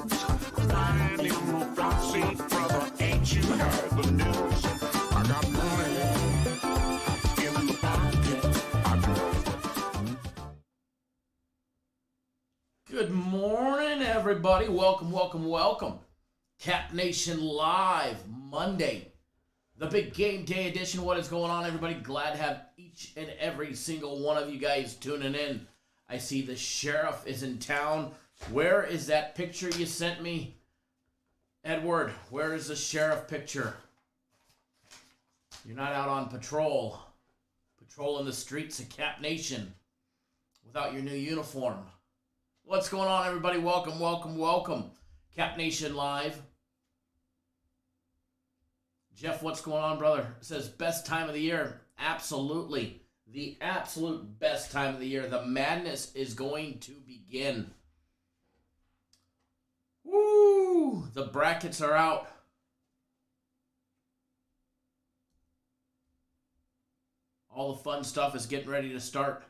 Lying in the front seat, brother, ain't you heard the news? I got money in the pocket. Good morning, everybody. Welcome. Cap Nation Live, Monday. The big game day edition. What is going on, everybody? Glad to have each and every single one of you guys tuning in. I see the sheriff is in town. Where is that picture you sent me? Edward, where is the sheriff picture? You're not out on patrolling the streets of Cap Nation without your new uniform. What's going on, everybody? Welcome. Cap Nation Live. Jeff, what's going on, brother? It says best time of the year. Absolutely. The absolute best time of the year. The madness is going to begin. Woo! The brackets are out. All the fun stuff is getting ready to start.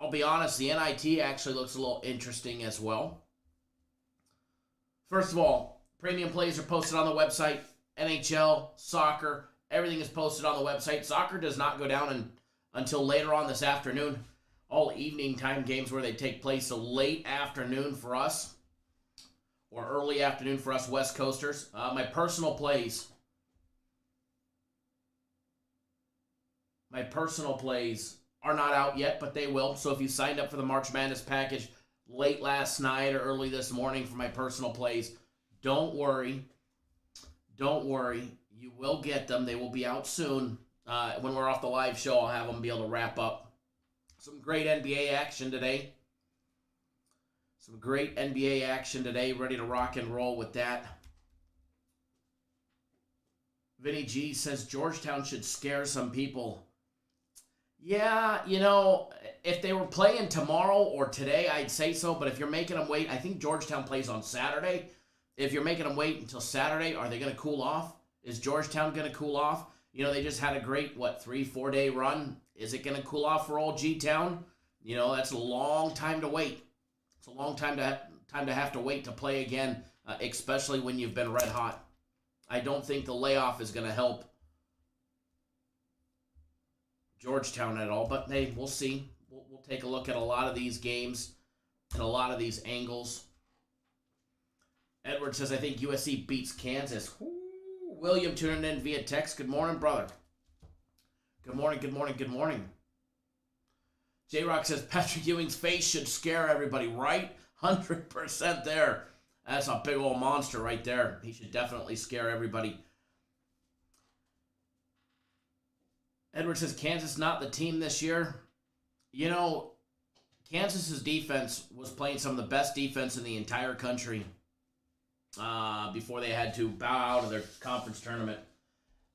I'll be honest, the NIT actually looks a little interesting as well. First of all, premium plays are posted on the website. NHL, soccer, everything is posted on the website. Soccer does not go down until later on this afternoon. All evening time games where they take place, so late afternoon for us, or early afternoon for us West Coasters. My personal plays are not out yet, but they will. So if you signed up for the March Madness package late last night or early this morning for my personal plays, don't worry. You will get them. They will be out soon. When we're off the live show, I'll have them be able to wrap up. Some great NBA action today. Ready to rock and roll with that. Vinny G says Georgetown should scare some people. Yeah, if they were playing tomorrow or today, I'd say so. But if you're making them wait, I think Georgetown plays on Saturday. If you're making them wait until Saturday, are they going to cool off? Is Georgetown going to cool off? They just had a great, 3-4 day run. Is it going to cool off for old G-Town? That's a long time to wait. It's a long time to have to wait to play again, especially when you've been red hot. I don't think the layoff is going to help Georgetown at all, but hey, we'll see. We'll take a look at a lot of these games and a lot of these angles. Edward says, I think USC beats Kansas. Ooh, William tuning in via text. Good morning, brother. Good morning. J-Rock says, Patrick Ewing's face should scare everybody, right? 100% there. That's a big old monster right there. He should definitely scare everybody. Edward says, Kansas not the team this year. Kansas's defense was playing some of the best defense in the entire country before they had to bow out of their conference tournament.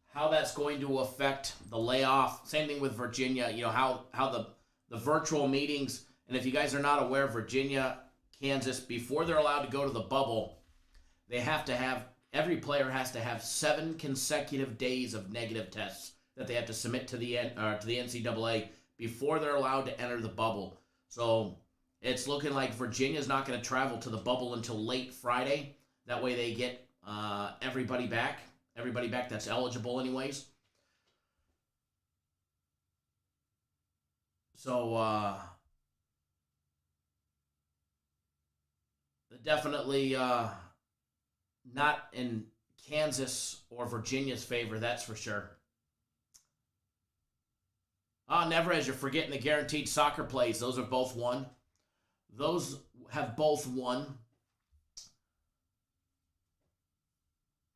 How that's going to affect the layoff. Same thing with Virginia. How the virtual meetings. And if you guys are not aware, Virginia, Kansas, before they're allowed to go to the bubble, every player has to have 7 consecutive days of negative tests that they have to submit to the NCAA before they're allowed to enter the bubble. So it's looking like Virginia's not going to travel to the bubble until late Friday. That way they get everybody back that's eligible anyways. So definitely not in Kansas or Virginia's favor, that's for sure. Never as you're forgetting the guaranteed soccer plays. Those are both won. Those have both won.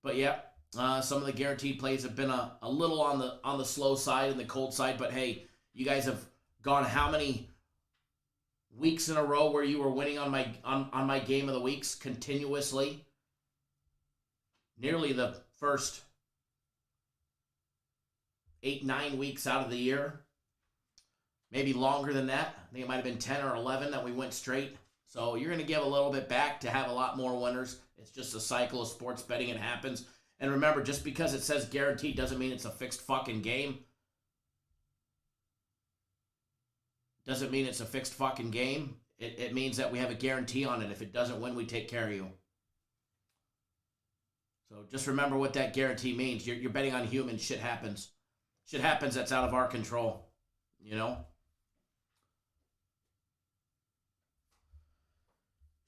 But yeah, some of the guaranteed plays have been a little on the slow side and the cold side. But hey, you guys have gone how many weeks in a row where you were winning on my game of the weeks continuously? Nearly the first 8-9 weeks out of the year. Maybe longer than that. I think it might have been 10 or 11 that we went straight. So you're going to give a little bit back to have a lot more winners. It's just a cycle of sports betting. It happens. And remember, just because it says guaranteed doesn't mean it's a fixed fucking game. Doesn't mean it's a fixed fucking game. It means that we have a guarantee on it. If it doesn't win, we take care of you. So just remember what that guarantee means. You're betting on humans. Shit happens. Shit happens that's out of our control. You know?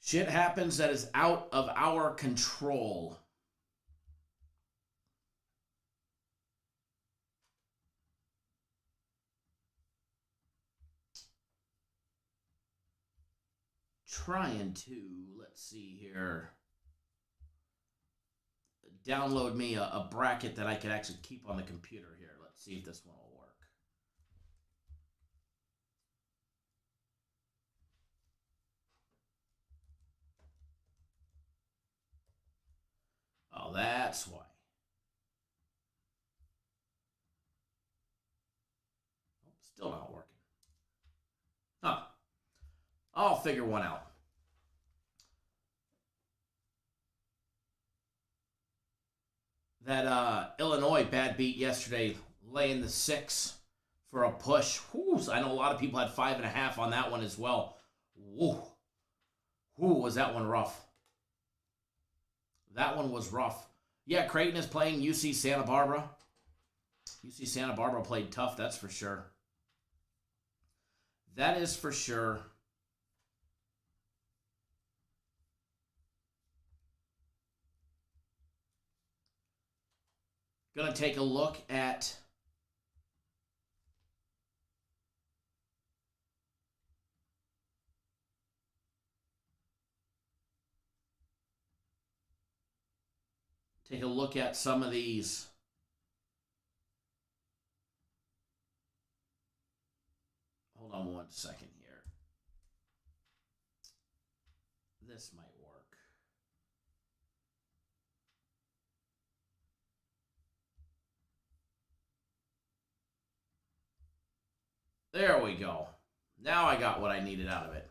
Shit happens that is out of our control. Trying to, let's see here, download me a bracket that I could actually keep on the computer here. Let's see if this one will work. Oh, that's why. Oh, still not working. Huh. I'll figure one out. That Illinois bad beat yesterday, laying the 6 for a push. Whew, I know a lot of people had 5.5 on that one as well. Woo. Whew, was that one rough. That one was rough. Yeah, Creighton is playing UC Santa Barbara. UC Santa Barbara played tough, that's for sure. That is for sure. Going to take a look at some of these. Hold on one second here. This might work. There we go. Now I got what I needed out of it.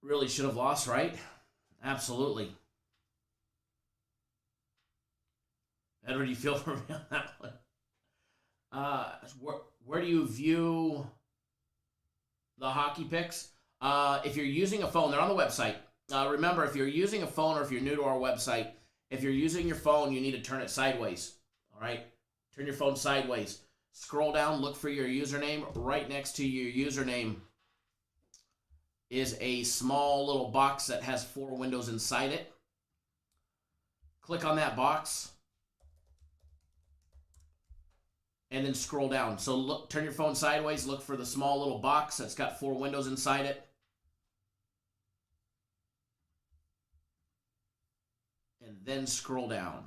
Really should have lost, right? Absolutely. Edward, do you feel for me on that one? Where do you view the hockey picks? If you're using a phone, they're on the website. Remember, if you're using a phone or if you're new to our website, if you're using your phone, you need to turn it sideways. All right? Turn your phone sideways. Scroll down, look for your username. Right next to your username is a small little box that has 4 windows inside it. Click on that box. And then scroll down. So look, turn your phone sideways, look for the small little box that's got 4 windows inside it. And then scroll down.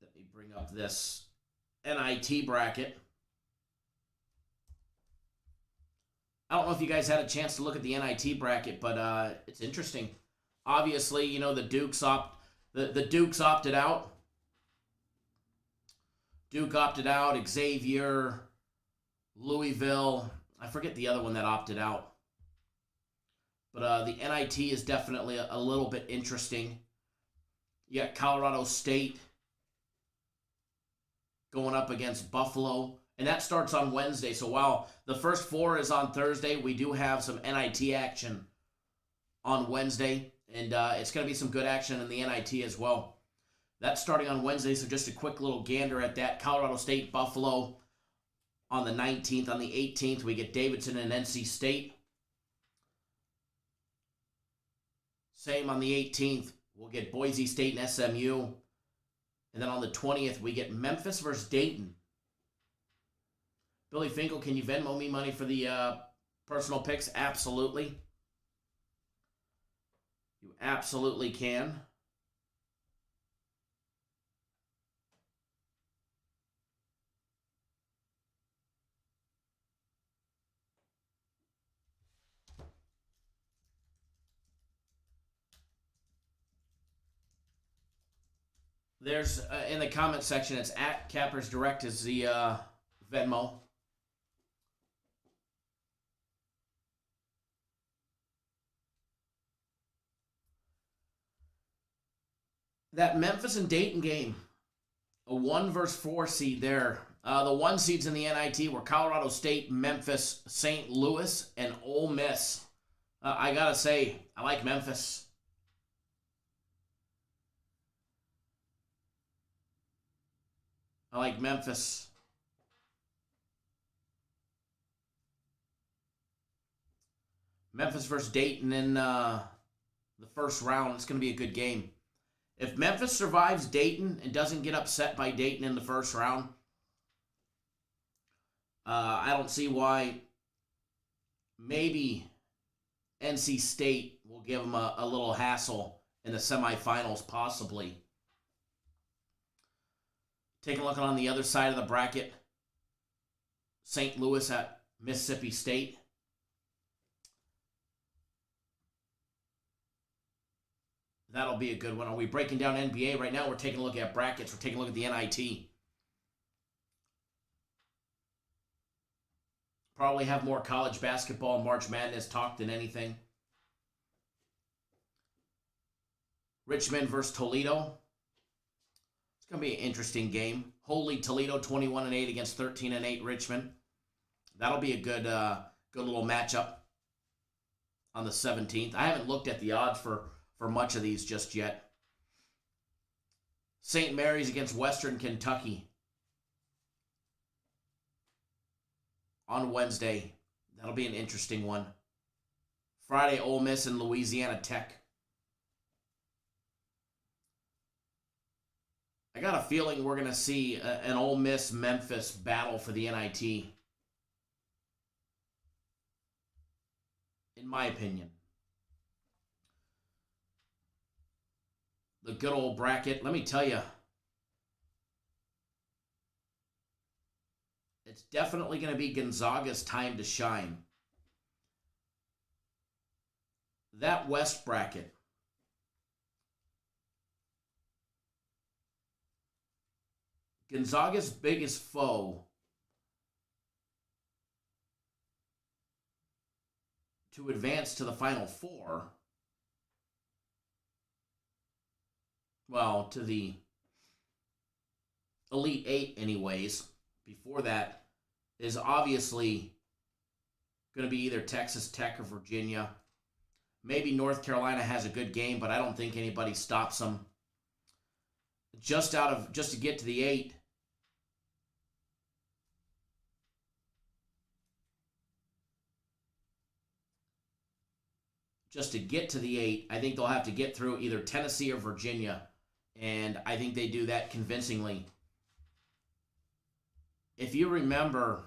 Let me bring up this NIT bracket. I don't know if you guys had a chance to look at the NIT bracket, but it's interesting. Obviously, you know, the Dukes opted out. Duke opted out. Xavier, Louisville. I forget the other one that opted out. But the NIT is definitely a little bit interesting. You got Colorado State going up against Buffalo. And that starts on Wednesday. So while the first 4 is on Thursday, we do have some NIT action on Wednesday. And it's going to be some good action in the NIT as well. That's starting on Wednesday, so just a quick little gander at that. Colorado State, Buffalo on the 19th. On the 18th, we get Davidson and NC State. Same on the 18th. We'll get Boise State and SMU. And then on the 20th, we get Memphis versus Dayton. Billy Finkel, can you Venmo me money for the personal picks? Absolutely. You absolutely can. There's, in the comment section, it's at Cappers Direct is the Venmo. That Memphis and Dayton game, a 1 versus 4 seed there. The 1 seeds in the NIT were Colorado State, Memphis, St. Louis, and Ole Miss. I gotta say, I like Memphis. I like Memphis. Memphis versus Dayton in the first round. It's going to be a good game. If Memphis survives Dayton and doesn't get upset by Dayton in the first round, I don't see why maybe NC State will give them a little hassle in the semifinals, possibly. Take a look on the other side of the bracket. St. Louis at Mississippi State. That'll be a good one. Are we breaking down NBA right now? We're taking a look at brackets. We're taking a look at the NIT. Probably have more college basketball and March Madness talk than anything. Richmond versus Toledo. It's going to be an interesting game. Holy Toledo 21-8 against 13-8 Richmond. That'll be a good little matchup on the 17th. I haven't looked at the odds for much of these just yet. St. Mary's against Western Kentucky on Wednesday. That'll be an interesting one. Friday, Ole Miss and Louisiana Tech. I got a feeling we're going to see an Ole Miss-Memphis battle for the NIT. In my opinion. The good old bracket. Let me tell you, it's definitely going to be Gonzaga's time to shine. That West bracket. Gonzaga's biggest foe to advance to the Final Four, well, to the Elite Eight anyways, before that, is obviously going to be either Texas Tech or Virginia. Maybe North Carolina has a good game, but I don't think anybody stops them. Just to get to the 8, just to get to the 8, I think they'll have to get through either Tennessee or Virginia, and I think they do that convincingly. If you remember,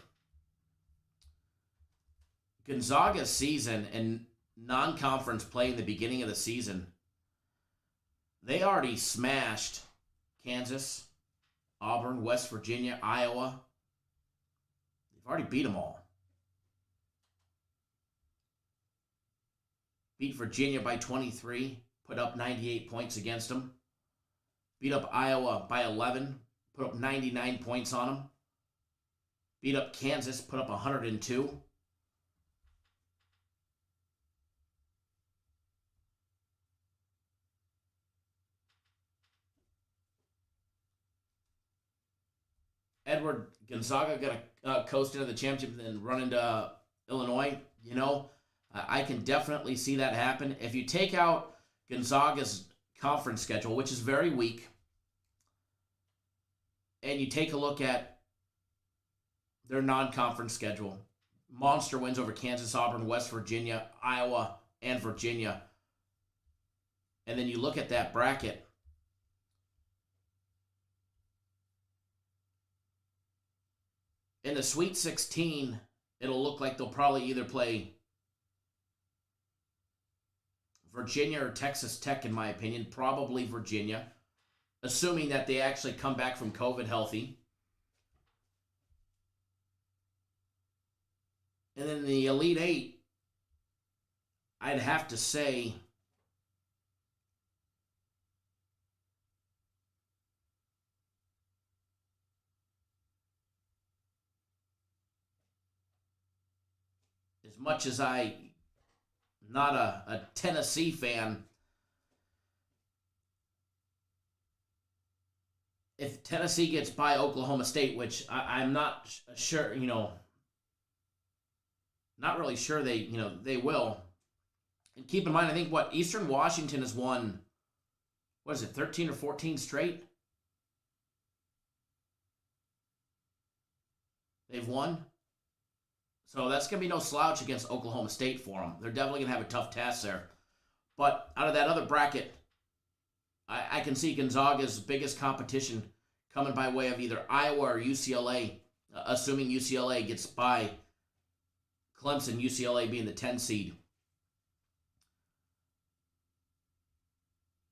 Gonzaga's season and non-conference play in the beginning of the season, they already smashed Kansas, Auburn, West Virginia, Iowa. They've already beat them all. Beat Virginia by 23, put up 98 points against them. Beat up Iowa by 11, put up 99 points on them. Beat up Kansas, put up 102. Edward Gonzaga got to coast into the championship and then run into Illinois. You know, I can definitely see that happen. If you take out Gonzaga's conference schedule, which is very weak, and you take a look at their non-conference schedule, monster wins over Kansas, Auburn, West Virginia, Iowa, and Virginia. And then you look at that bracket, in the Sweet 16, it'll look like they'll probably either play Virginia or Texas Tech, in my opinion. Probably Virginia, assuming that they actually come back from COVID healthy. And then the Elite Eight, I'd have to say as much as I'm not a Tennessee fan, if Tennessee gets by Oklahoma State, which I'm not sure, not really sure they will. And keep in mind, I think Eastern Washington has won, 13 or 14 straight? They've won. So that's going to be no slouch against Oklahoma State for them. They're definitely going to have a tough task there. But out of that other bracket, I can see Gonzaga's biggest competition coming by way of either Iowa or UCLA, assuming UCLA gets by Clemson, UCLA being the 10 seed.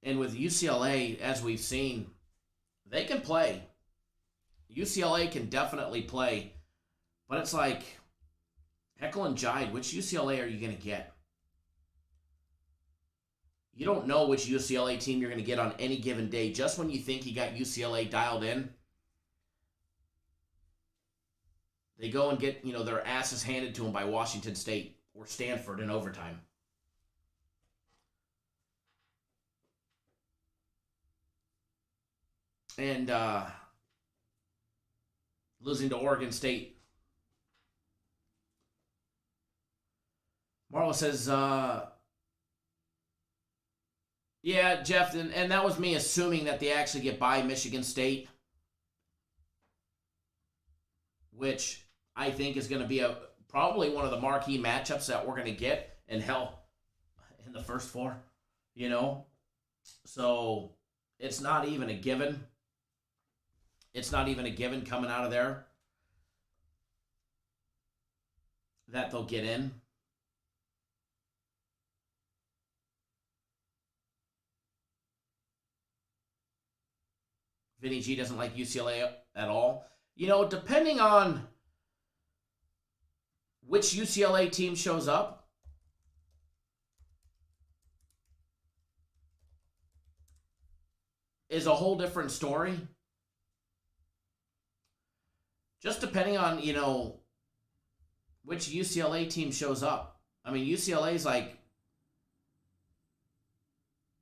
And with UCLA, as we've seen, they can play. UCLA can definitely play. But it's like, heckle and jive, which UCLA are you going to get? You don't know which UCLA team you're going to get on any given day. Just when you think you got UCLA dialed in, they go and get, their asses handed to them by Washington State or Stanford in overtime. And losing to Oregon State. Marlo says, yeah, Jeff, and that was me assuming that they actually get by Michigan State, which I think is going to be probably one of the marquee matchups that we're going to get, and hell, in the first four, So it's not even a given. It's not even a given coming out of there that they'll get in. Vinny G doesn't like UCLA at all. Depending on which UCLA team shows up, is a whole different story. Just depending on, which UCLA team shows up. I mean, UCLA is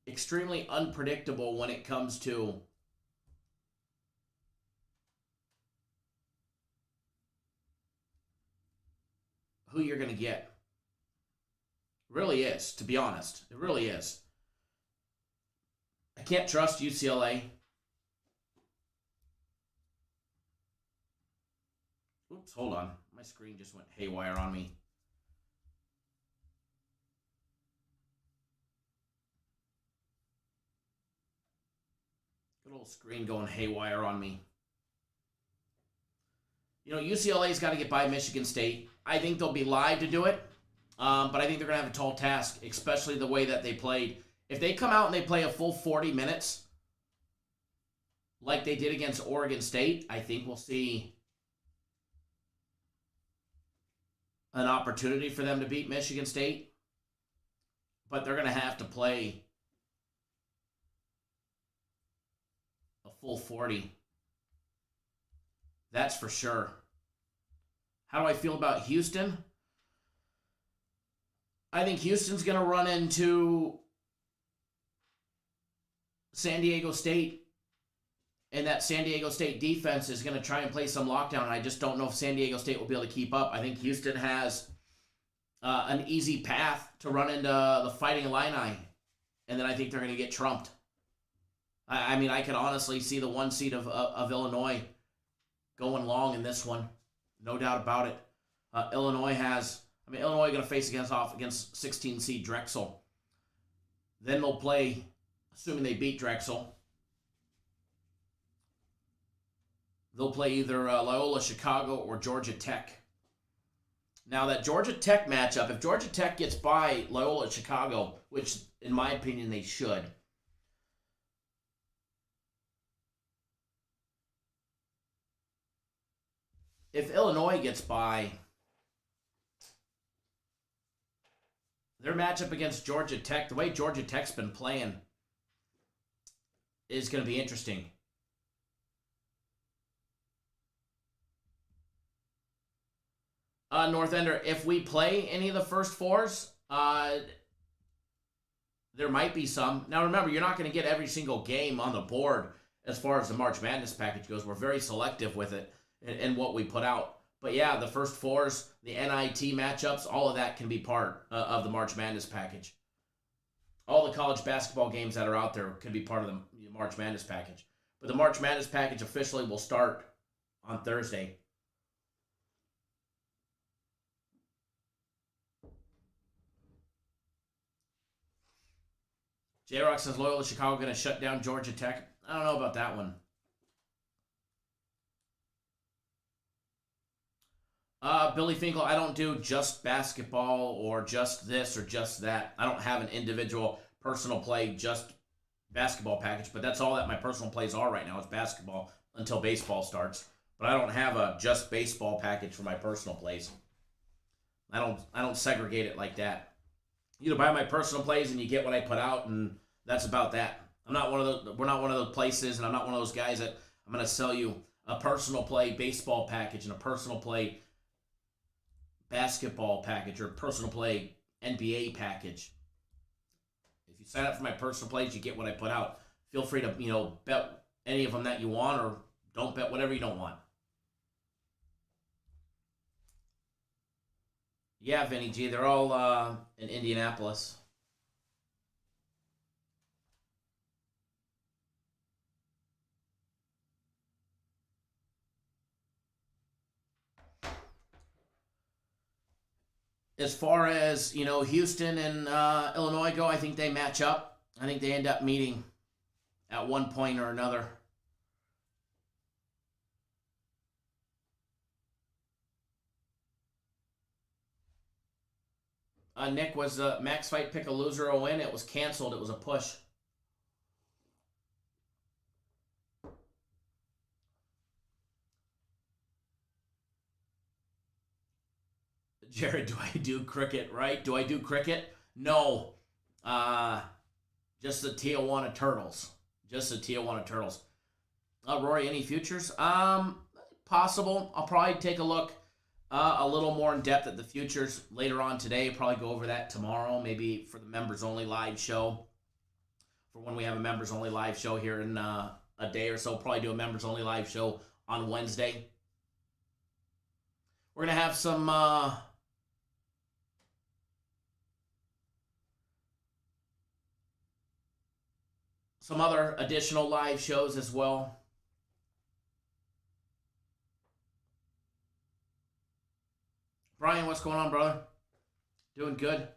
extremely unpredictable when it comes to who you're going to get. It really is, to be honest. It really is. I can't trust UCLA. Oops, hold on. My screen just went haywire on me. Good old screen going haywire on me. UCLA's got to get by Michigan State. I think they'll be live to do it, but I think they're going to have a tall task, especially the way that they played. If they come out and they play a full 40 minutes like they did against Oregon State, I think we'll see an opportunity for them to beat Michigan State. But they're going to have to play a full 40. That's for sure. How do I feel about Houston? I think Houston's going to run into San Diego State, and that San Diego State defense is going to try and play some lockdown, and I just don't know if San Diego State will be able to keep up. I think Houston has an easy path to run into the Fighting Illini, and then I think they're going to get trumped. I mean, I can honestly see the 1 seed of Illinois going long in this one. No doubt about it. Illinois going to face off against 16 seed Drexel. Then they'll play, assuming they beat Drexel, they'll play either Loyola Chicago or Georgia Tech. Now that Georgia Tech matchup, if Georgia Tech gets by Loyola Chicago, which in my opinion they should, if Illinois gets by, their matchup against Georgia Tech, the way Georgia Tech's been playing, is going to be interesting. North Ender, if we play any of the first fours, there might be some. Now remember, you're not going to get every single game on the board, as far as the March Madness package goes. We're very selective with it and what we put out. But yeah, the first fours, the NIT matchups, all of that can be part of the March Madness package. All the college basketball games that are out there could be part of the March Madness package. But the March Madness package officially will start on Thursday. J-Rock says Loyola Chicago going to shut down Georgia Tech. I don't know about that one. Billy Finkel, I don't do just basketball or just this or just that. I don't have an individual personal play, just basketball package, but that's all that my personal plays are right now is basketball until baseball starts. But I don't have a just baseball package for my personal plays. I don't segregate it like that. You buy my personal plays and you get what I put out, and that's about that. We're not one of those places, and I'm not one of those guys that I'm going to sell you a personal play baseball package and a personal play basketball package or personal play NBA package. If you sign up for my personal plays, you get what I put out. Feel free to, bet any of them that you want, or don't bet whatever you don't want. Yeah, Vinny G, they're all in Indianapolis. As far as, Houston and Illinois go, I think they match up. I think they end up meeting at one point or another. Nick, was the Max fight pick a loser or a win? It was canceled. It was a push. Jared, do I do cricket, right? Do I do cricket? No. Just the Tijuana Turtles. Just the Tijuana Turtles. Rory, any futures? Possible. I'll probably take a look a little more in depth at the futures later on today. Probably go over that tomorrow, maybe for the members only live show. For when we have a members only live show here in a day or so. Probably do a members only live show on Wednesday. We're going to have some other additional live shows as well. Brian, what's going on, brother? Doing good.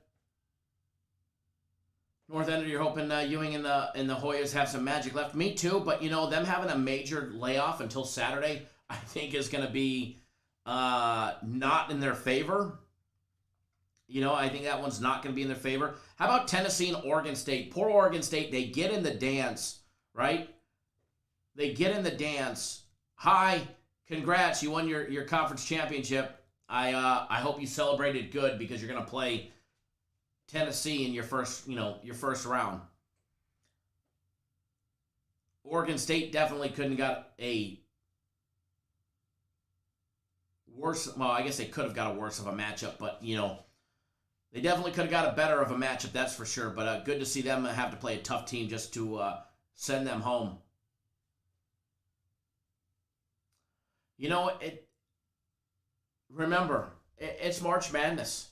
North Ender, you're hoping Ewing and the Hoyas have some magic left. Me too, but them having a major layoff until Saturday, I think is going to be not in their favor. I think that one's not going to be in their favor. How about Tennessee and Oregon State? Poor Oregon State, they get in the dance, right? They get in the dance. Hi, congrats, you won your conference championship. I hope you celebrated good because you're going to play Tennessee in your first round. Oregon State definitely couldn't got a worse. Well, I guess they could have got a worse of a matchup, but they definitely could have got a better of a matchup, that's for sure. But good to see them have to play a tough team just to send them home. Remember, it's March Madness.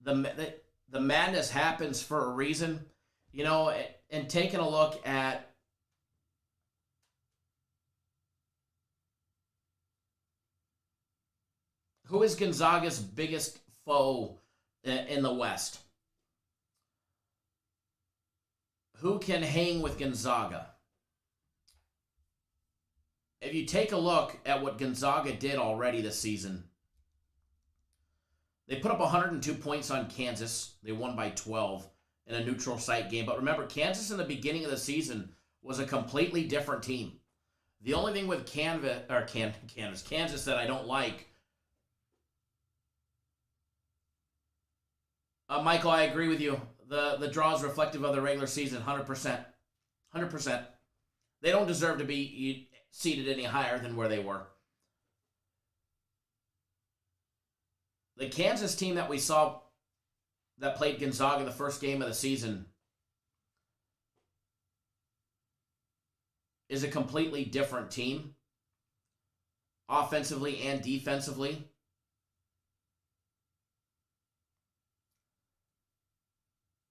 The madness happens for a reason. And taking a look at who is Gonzaga's biggest foe in the West? Who can hang with Gonzaga? If you take a look at what Gonzaga did already this season, they put up 102 points on Kansas. They won by 12 in a neutral site game. But remember, Kansas in the beginning of the season was a completely different team. The only thing with Kansas that I don't like, Michael, I agree with you. The draw is reflective of the regular season, 100%. 100%. They don't deserve to be seated any higher than where they were. The Kansas team that we saw that played Gonzaga in the first game of the season, is a completely different team, offensively and defensively.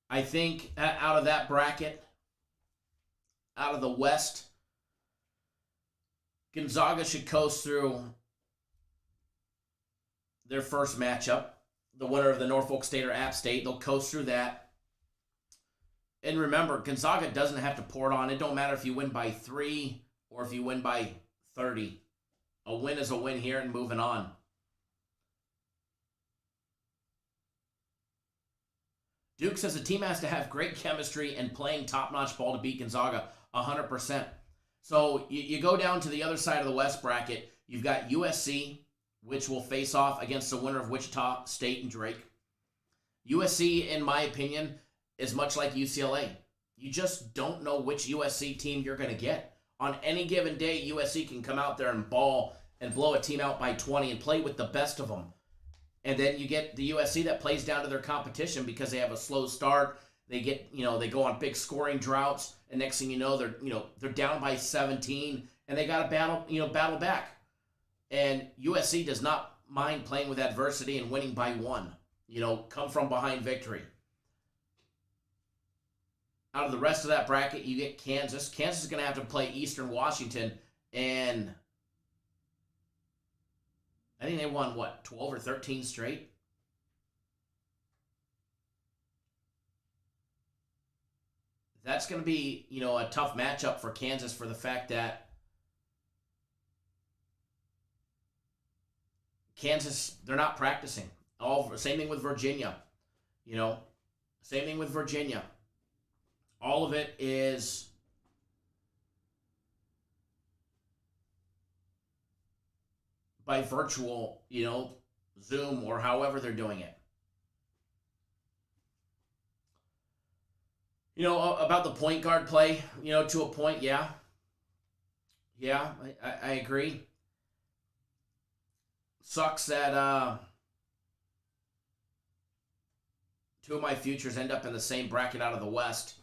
I think out of that bracket, out of the West, Gonzaga should coast through their first matchup. The winner of the Norfolk State or App State, they'll coast through that. And remember, Gonzaga doesn't have to pour it on. It don't matter if you win by 3 or if you win by 30. A win is a win here and moving on. Duke says the team has to have great chemistry and playing top-notch ball to beat Gonzaga 100%. So you go down to the other side of the West bracket. You've got USC, which will face off against the winner of Wichita State and Drake. USC, in my opinion, is much like UCLA. You just don't know which USC team you're going to get. On any given day, USC can come out there and ball and blow a team out by 20 and play with the best of them. And then you get the USC that plays down to their competition because they have a slow start. They get, they go on big scoring droughts, and next thing you know, they're down by 17, and they got to battle back. And USC does not mind playing with adversity and winning by 1. Come from behind victory. Out of the rest of that bracket, you get Kansas. Kansas is going to have to play Eastern Washington, and I think they won, 12 or 13 straight? That's going to be, a tough matchup for Kansas for the fact that Kansas, they're not practicing. Same thing with Virginia. Same thing with Virginia. All of it is by virtual, Zoom or however they're doing it. About the point guard play, to a point, yeah. Yeah, I agree. Sucks that two of my futures end up in the same bracket out of the West.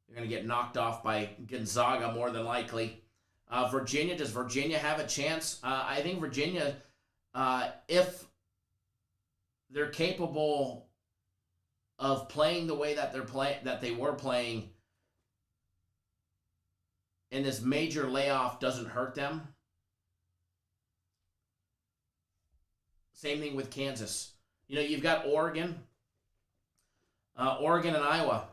They're going to get knocked off by Gonzaga more than likely. Virginia, does Virginia have a chance? I think Virginia, if they're capable of playing the way that they were playing, and this major layoff doesn't hurt them. Same thing with Kansas. You've got Oregon and Iowa.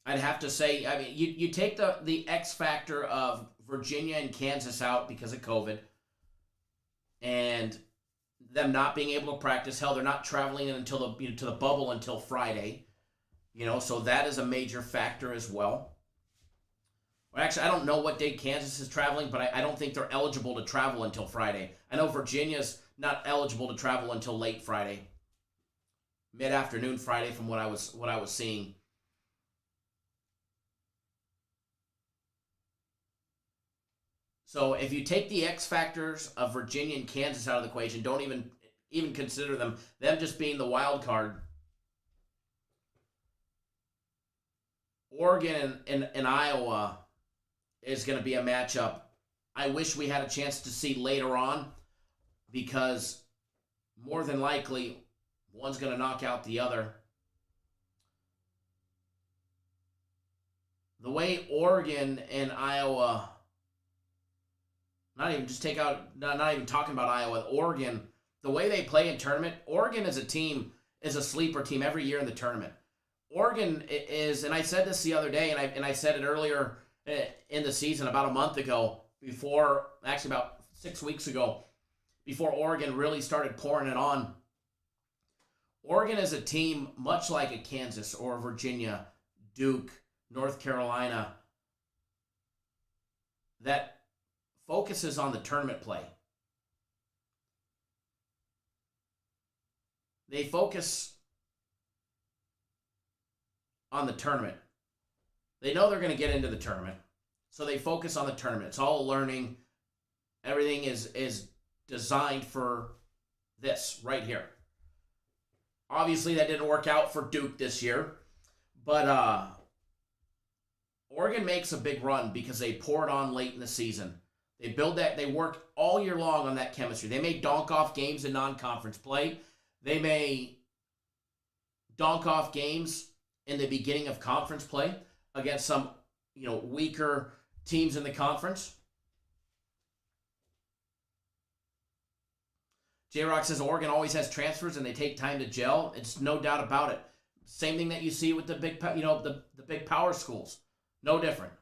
I'd have to say, you take the X factor of Virginia and Kansas out because of COVID and them not being able to practice. Hell, they're not traveling until to the bubble until Friday. So that is a major factor as well. Actually, I don't know what day Kansas is traveling, but I don't think they're eligible to travel until Friday. I know Virginia's not eligible to travel until late Friday, mid-afternoon Friday, from what I was seeing. So if you take the X factors of Virginia and Kansas out of the equation, don't even consider them just being the wild card. Oregon and Iowa is going to be a matchup I wish we had a chance to see later on, because more than likely one's going to knock out the other. The way Oregon and Iowa, not even talking about Iowa, Oregon, the way they play in tournament, Oregon as a team is a sleeper team every year in the tournament. Oregon is, and I said this the other day, and I said it earlier in the season about a month ago, about 6 weeks ago, before Oregon really started pouring it on. Oregon is a team much like a Kansas or Virginia, Duke, North Carolina, that focuses on the tournament play. They focus on the tournament. They know they're going to get into the tournament, so they focus on the tournament. It's all learning. Everything is designed for this right here. Obviously, that didn't work out for Duke this year, but Oregon makes a big run because they pour it on late in the season. They build that. They work all year long on that chemistry. They may donk off games in non-conference play. They may donk off games in the beginning of conference play against some, weaker teams in the conference. J-Rock says Oregon always has transfers and they take time to gel. It's no doubt about it. Same thing that you see with the big, the big power schools. No different.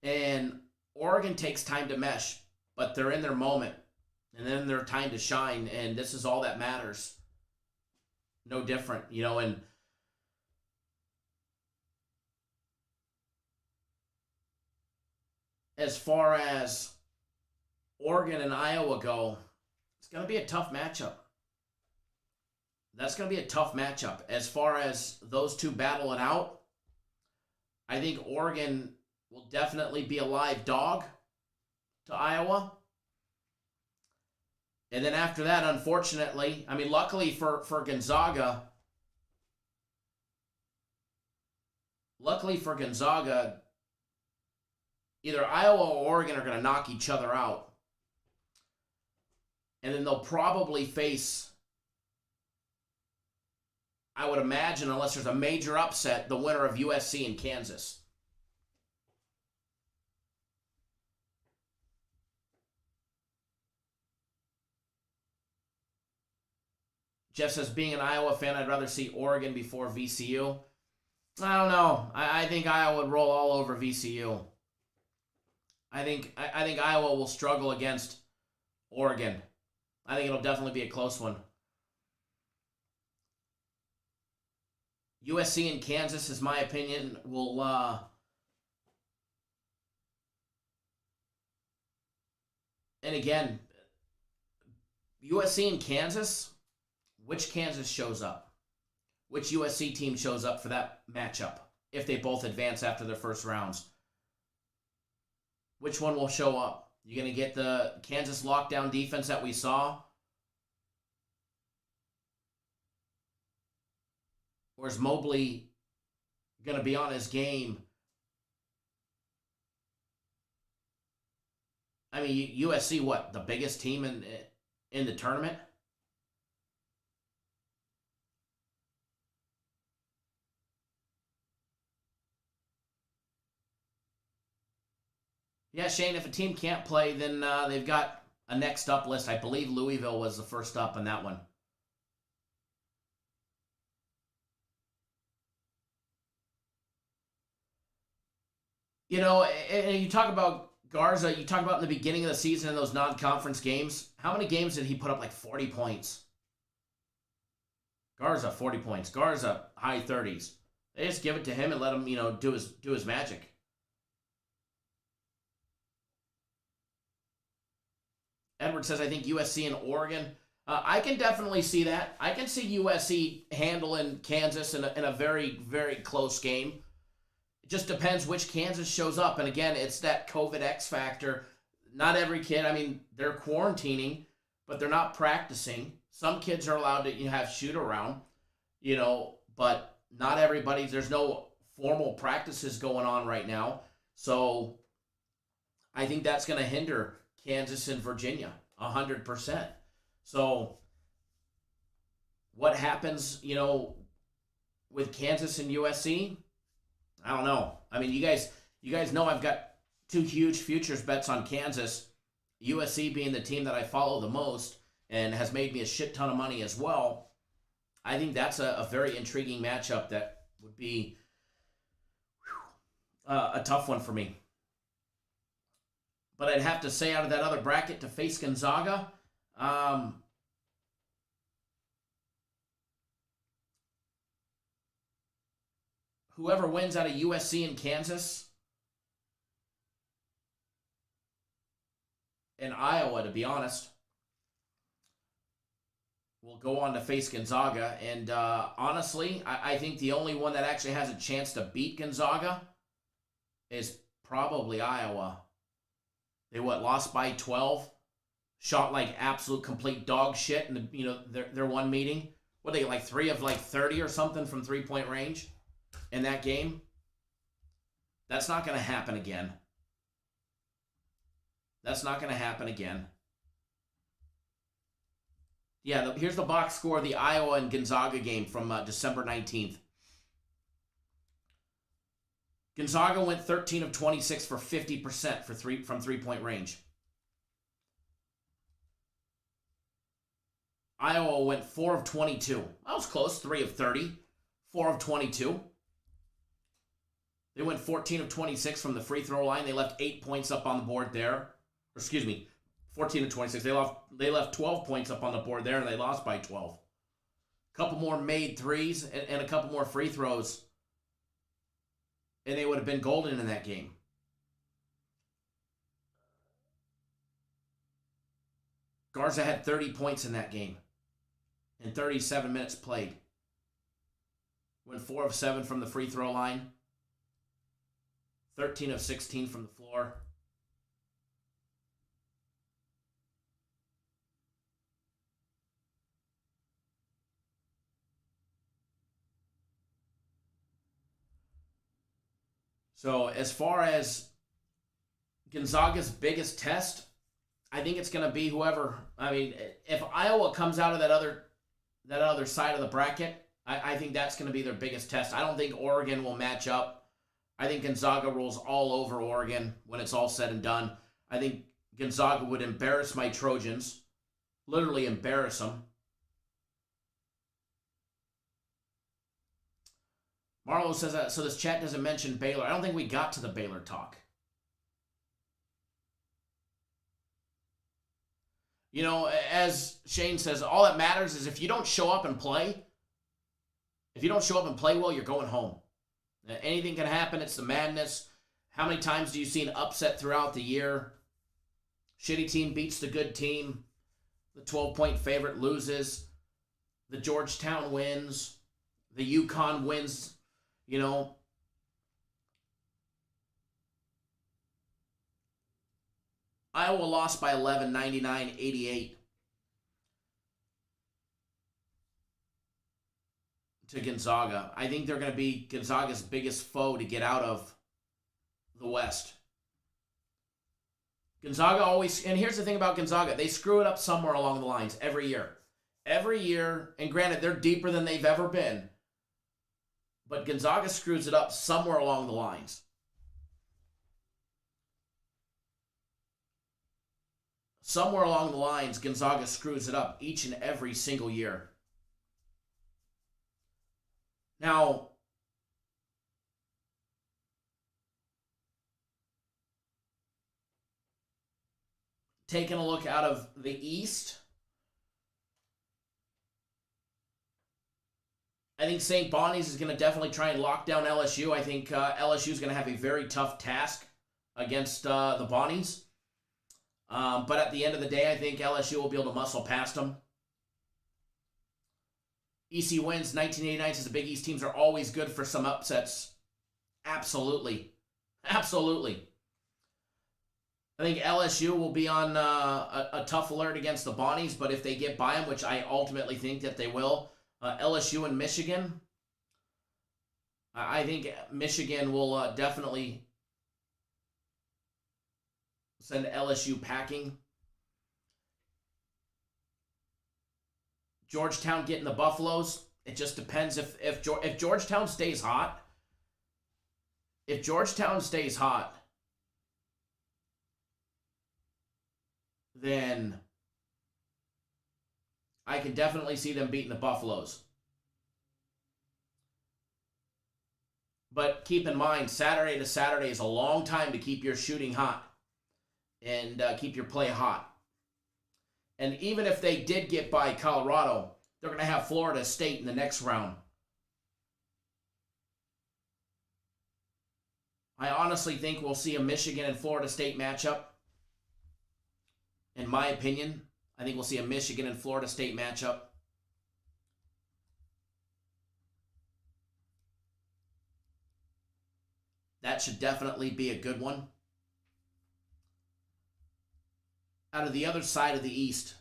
And Oregon takes time to mesh, but they're in their moment, and then their time to shine, and this is all that matters. No different, and as far as Oregon and Iowa go, it's going to be a tough matchup. That's going to be a tough matchup. As far as those two battle it out, I think Oregon will definitely be a live dog to Iowa. And then after that, unfortunately, luckily for Gonzaga, either Iowa or Oregon are going to knock each other out. And then they'll probably face, I would imagine, unless there's a major upset, the winner of USC and Kansas. Jeff says, being an Iowa fan, I'd rather see Oregon before VCU. I don't know. I think Iowa would roll all over VCU. I think Iowa will struggle against Oregon. I think it'll definitely be a close one. USC and Kansas, is my opinion, will and again, USC and Kansas, which Kansas shows up? Which USC team shows up for that matchup if they both advance after their first rounds? Which one will show up? You going to get the Kansas lockdown defense that we saw? Or is Mobley going to be on his game? USC, what? The biggest team in the tournament? Yeah, Shane, if a team can't play, then they've got a next up list. I believe Louisville was the first up on that one. And you talk about Garza, you talk about in the beginning of the season in those non-conference games. How many games did he put up like 40 points? Garza, 40 points. Garza, high 30s. They just give it to him and let him, do his magic. Edward says, I think USC and Oregon. I can definitely see that. I can see USC handling Kansas in a very, very close game. It just depends which Kansas shows up. And again, it's that COVID X factor. Not every kid, they're quarantining, but they're not practicing. Some kids are allowed to have shoot around, but not everybody. There's no formal practices going on right now. So I think that's going to hinder Kansas and Virginia 100%. So what happens, with Kansas and USC? I don't know. You guys know I've got two huge futures bets on Kansas. USC being the team that I follow the most and has made me a shit ton of money as well. I think that's a very intriguing matchup that would be a tough one for me. But I'd have to say out of that other bracket to face Gonzaga, whoever wins out of USC and Kansas and Iowa, to be honest, will go on to face Gonzaga. And honestly, I think the only one that actually has a chance to beat Gonzaga is probably Iowa. They lost by 12, shot like absolute complete dog shit in their one meeting. What, they get 3 of 30 or something from 3-point range in that game? That's not going to happen again. That's not going to happen again. Yeah, here's the box score of the Iowa and Gonzaga game from December 19th. Gonzaga went 13 of 26 for 50% from three-point range. Iowa went 4 of 22. That was close. 3 of 30. 4 of 22. They went 14 of 26 from the free throw line. They left 8 points up on the board there. Or, excuse me, 14 of 26. They left 12 points up on the board there, and they lost by 12. A couple more made threes and a couple more free throws, and they would have been golden in that game. Garza had 30 points in that game in 37 minutes played. Went 4 of 7 from the free throw line. 13 of 16 from the floor. So as far as Gonzaga's biggest test, I think it's going to be whoever. I mean, if Iowa comes out of that other side of the bracket, I think that's going to be their biggest test. I don't think Oregon will match up. I think Gonzaga rolls all over Oregon when it's all said and done. I think Gonzaga would embarrass my Trojans, literally embarrass them. Marlo says that, so this chat doesn't mention Baylor. I don't think we got to the Baylor talk. You know, as Shane says, all that matters is if you don't show up and play, well, you're going home. Anything can happen. It's the madness. How many times do you see an upset throughout the year? Shitty team beats the good team. The 12-point favorite loses. The Georgetown wins. The UConn wins. You know, Iowa lost by 11, 99-88 to Gonzaga. I think they're going to be Gonzaga's biggest foe to get out of the West. Gonzaga always, and here's the thing about Gonzaga, they screw it up somewhere along the lines every year. Every year, and granted, they're deeper than they've ever been, but Gonzaga screws it up somewhere along the lines. Somewhere along the lines, Gonzaga screws it up each and every single year. Now, taking a look out of the East, I think St. Bonnie's is going to definitely try and lock down LSU. I think LSU is going to have a very tough task against the Bonnies. But at the end of the day, I think LSU will be able to muscle past them. EC wins 1989 says the Big East teams are always good for some upsets. Absolutely. Absolutely. I think LSU will be on a tough alert against the Bonnies, but if they get by them, which I ultimately think that they will, LSU and Michigan, I think Michigan will definitely send LSU packing. Georgetown getting the Buffaloes. It just depends if Georgetown stays hot. If Georgetown stays hot, then I can definitely see them beating the Buffaloes. But keep in mind, Saturday to Saturday is a long time to keep your shooting hot and keep your play hot. And even if they did get by Colorado, they're going to have Florida State in the next round. I honestly think we'll see a Michigan and Florida State matchup. In my opinion, I think we'll see a Michigan and Florida State matchup. That should definitely be a good one. Out of the other side of the East,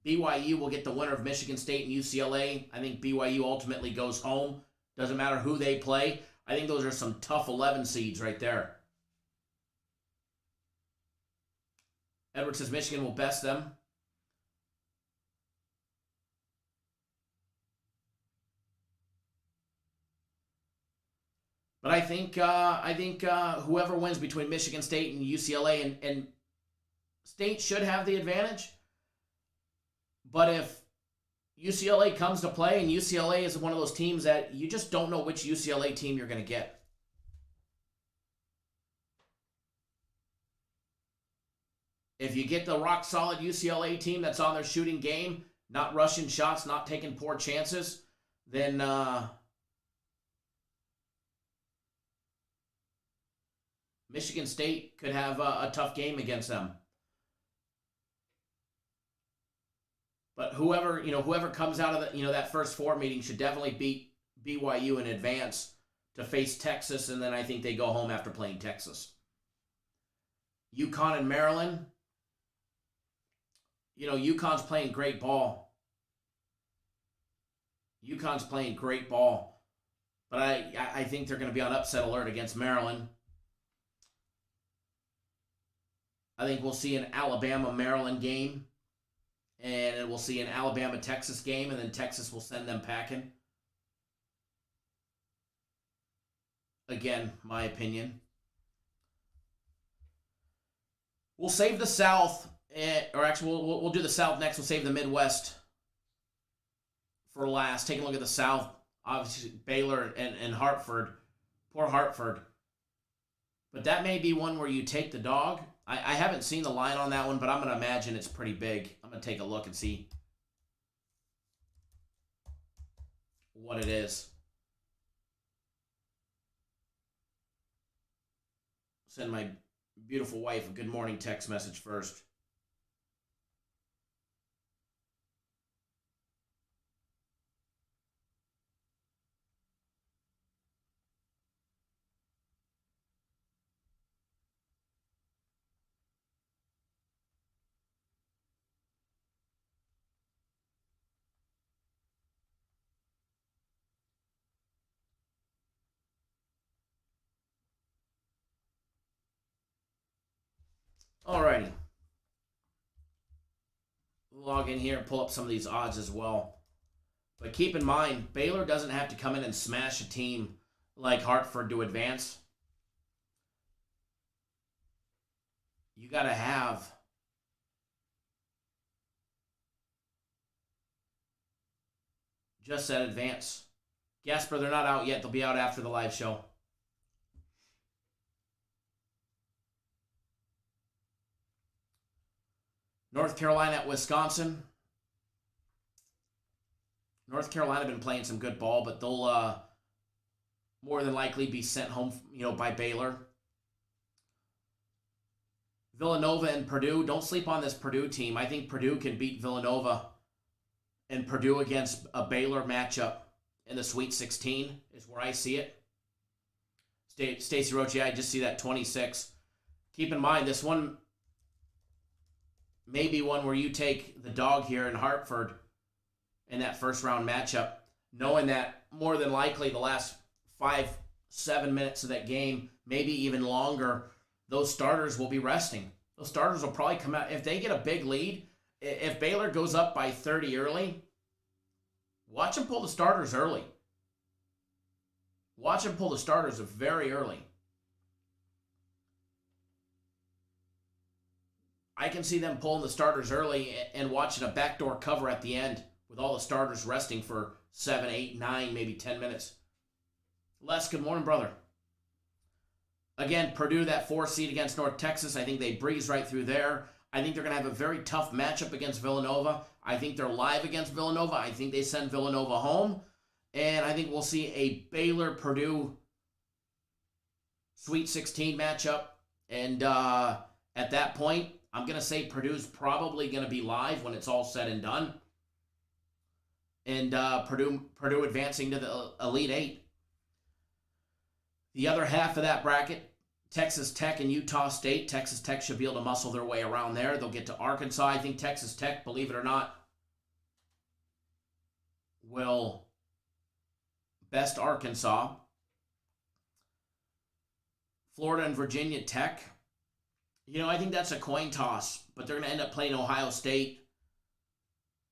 BYU will get the winner of Michigan State and UCLA. I think BYU ultimately goes home. Doesn't matter who they play. I think those are some tough 11 seeds right there. Edward says Michigan will best them. But I think whoever wins between Michigan State and UCLA, and State should have the advantage. But if UCLA comes to play, and UCLA is one of those teams that you just don't know which UCLA team you're going to get. If you get the rock-solid UCLA team that's on their shooting game, not rushing shots, not taking poor chances, then Michigan State could have a tough game against them. But whoever comes out of that first four meeting should definitely beat BYU in advance to face Texas, and then I think they go home after playing Texas. UConn and Maryland. UConn's playing great ball. UConn's playing great ball. But I think they're going to be on upset alert against Maryland. I think we'll see an Alabama-Maryland game. And we'll see an Alabama-Texas game. And then Texas will send them packing. Again, my opinion. We'll save the South. Or actually, we'll do the South next. We'll save the Midwest for last. Take a look at the South. Obviously, Baylor and Hartford. Poor Hartford. But that may be one where you take the dog. I haven't seen the line on that one, but I'm going to imagine it's pretty big. I'm going to take a look and see what it is. Send my beautiful wife a good morning text message first. Alrighty. Log in here and pull up some of these odds as well. But keep in mind, Baylor doesn't have to come in and smash a team like Hartford to advance. You got to have just that advance. Gasper, they're not out yet. They'll be out after the live show. North Carolina at Wisconsin. North Carolina been playing some good ball, but they'll more than likely be sent home, by Baylor. Villanova and Purdue. Don't sleep on this Purdue team. I think Purdue can beat Villanova, and Purdue against a Baylor matchup in the Sweet 16 is where I see it. Stacey Roche, I just see that 26. Keep in mind, this one may be one where you take the dog here in Hartford in that first round matchup, knowing that more than likely the last 5-7 minutes of that game, maybe even longer, those starters will be resting. Those starters will probably come out. If they get a big lead, if Baylor goes up by 30 early, watch them pull the starters early. Watch them pull the starters very early. I can see them pulling the starters early and watching a backdoor cover at the end with all the starters resting for 7, 8, 9, maybe 10 minutes. Les, good morning, brother. Again, Purdue, that 4 seed against North Texas. I think they breeze right through there. I think they're going to have a very tough matchup against Villanova. I think they're live against Villanova. I think they send Villanova home. And I think we'll see a Baylor-Purdue Sweet 16 matchup. And at that point, I'm going to say Purdue's probably going to be live when it's all said and done. And Purdue advancing to the Elite Eight. The other half of that bracket, Texas Tech and Utah State. Texas Tech should be able to muscle their way around there. They'll get to Arkansas. I think Texas Tech, believe it or not, will best Arkansas. Florida and Virginia Tech. I think that's a coin toss, but they're going to end up playing Ohio State.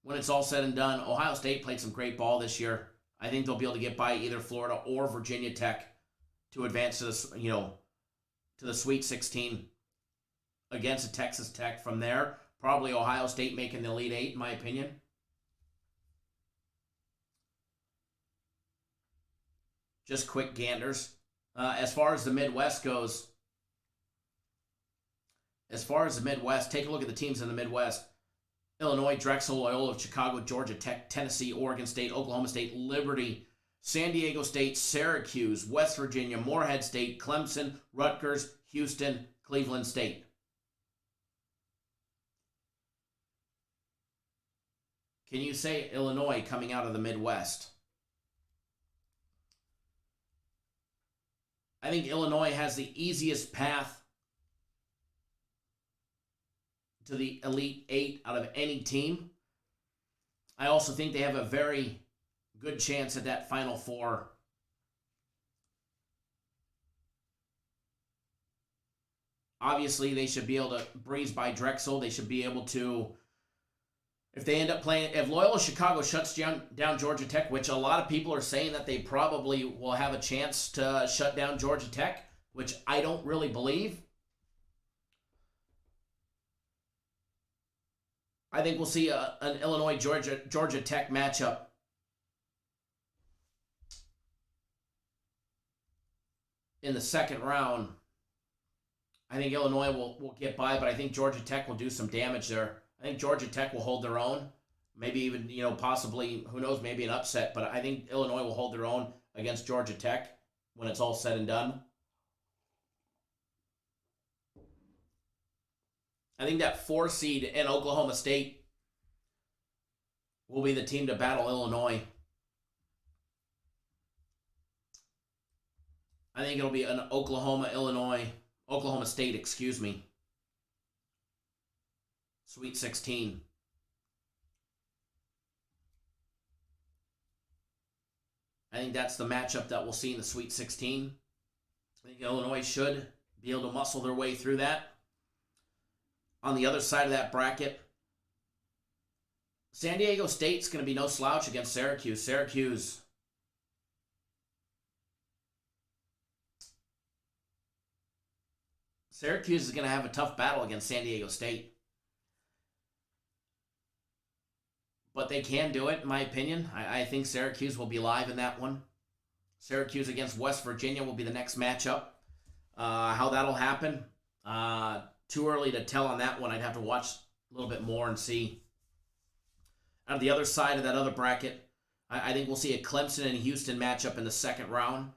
When it's all said and done, Ohio State played some great ball this year. I think they'll be able to get by either Florida or Virginia Tech to advance to the Sweet 16 against a Texas Tech. From there, probably Ohio State making the Elite Eight, in my opinion. Just quick ganders. As far as the Midwest goes, take a look at the teams in the Midwest. Illinois, Drexel, Loyola, Chicago, Georgia Tech, Tennessee, Oregon State, Oklahoma State, Liberty, San Diego State, Syracuse, West Virginia, Morehead State, Clemson, Rutgers, Houston, Cleveland State. Can you say Illinois coming out of the Midwest? I think Illinois has the easiest path to the Elite Eight out of any team. I also think they have a very good chance at that Final Four. Obviously, they should be able to breeze by Drexel. They should be able to, if they end up playing, if Loyola Chicago shuts down Georgia Tech, which a lot of people are saying that they probably will have a chance to shut down Georgia Tech, which I don't really believe. I think we'll see an Illinois-Georgia Tech matchup. In the second round. I think Illinois will get by, but I think Georgia Tech will do some damage there. I think Georgia Tech will hold their own. Maybe even, possibly, who knows, maybe an upset. But I think Illinois will hold their own against Georgia Tech when it's all said and done. I think that 4 seed in Oklahoma State will be the team to battle Illinois. I think it'll be an Oklahoma State, Sweet 16. I think that's the matchup that we'll see in the Sweet 16. I think Illinois should be able to muscle their way through that. On the other side of that bracket, San Diego State's going to be no slouch against Syracuse. Syracuse is going to have a tough battle against San Diego State. But they can do it, in my opinion. I think Syracuse will be live in that one. Syracuse against West Virginia will be the next matchup. How that'll happen, too early to tell on that one. I'd have to watch a little bit more and see. On the other side of that other bracket, I think we'll see a Clemson and Houston matchup in the second round.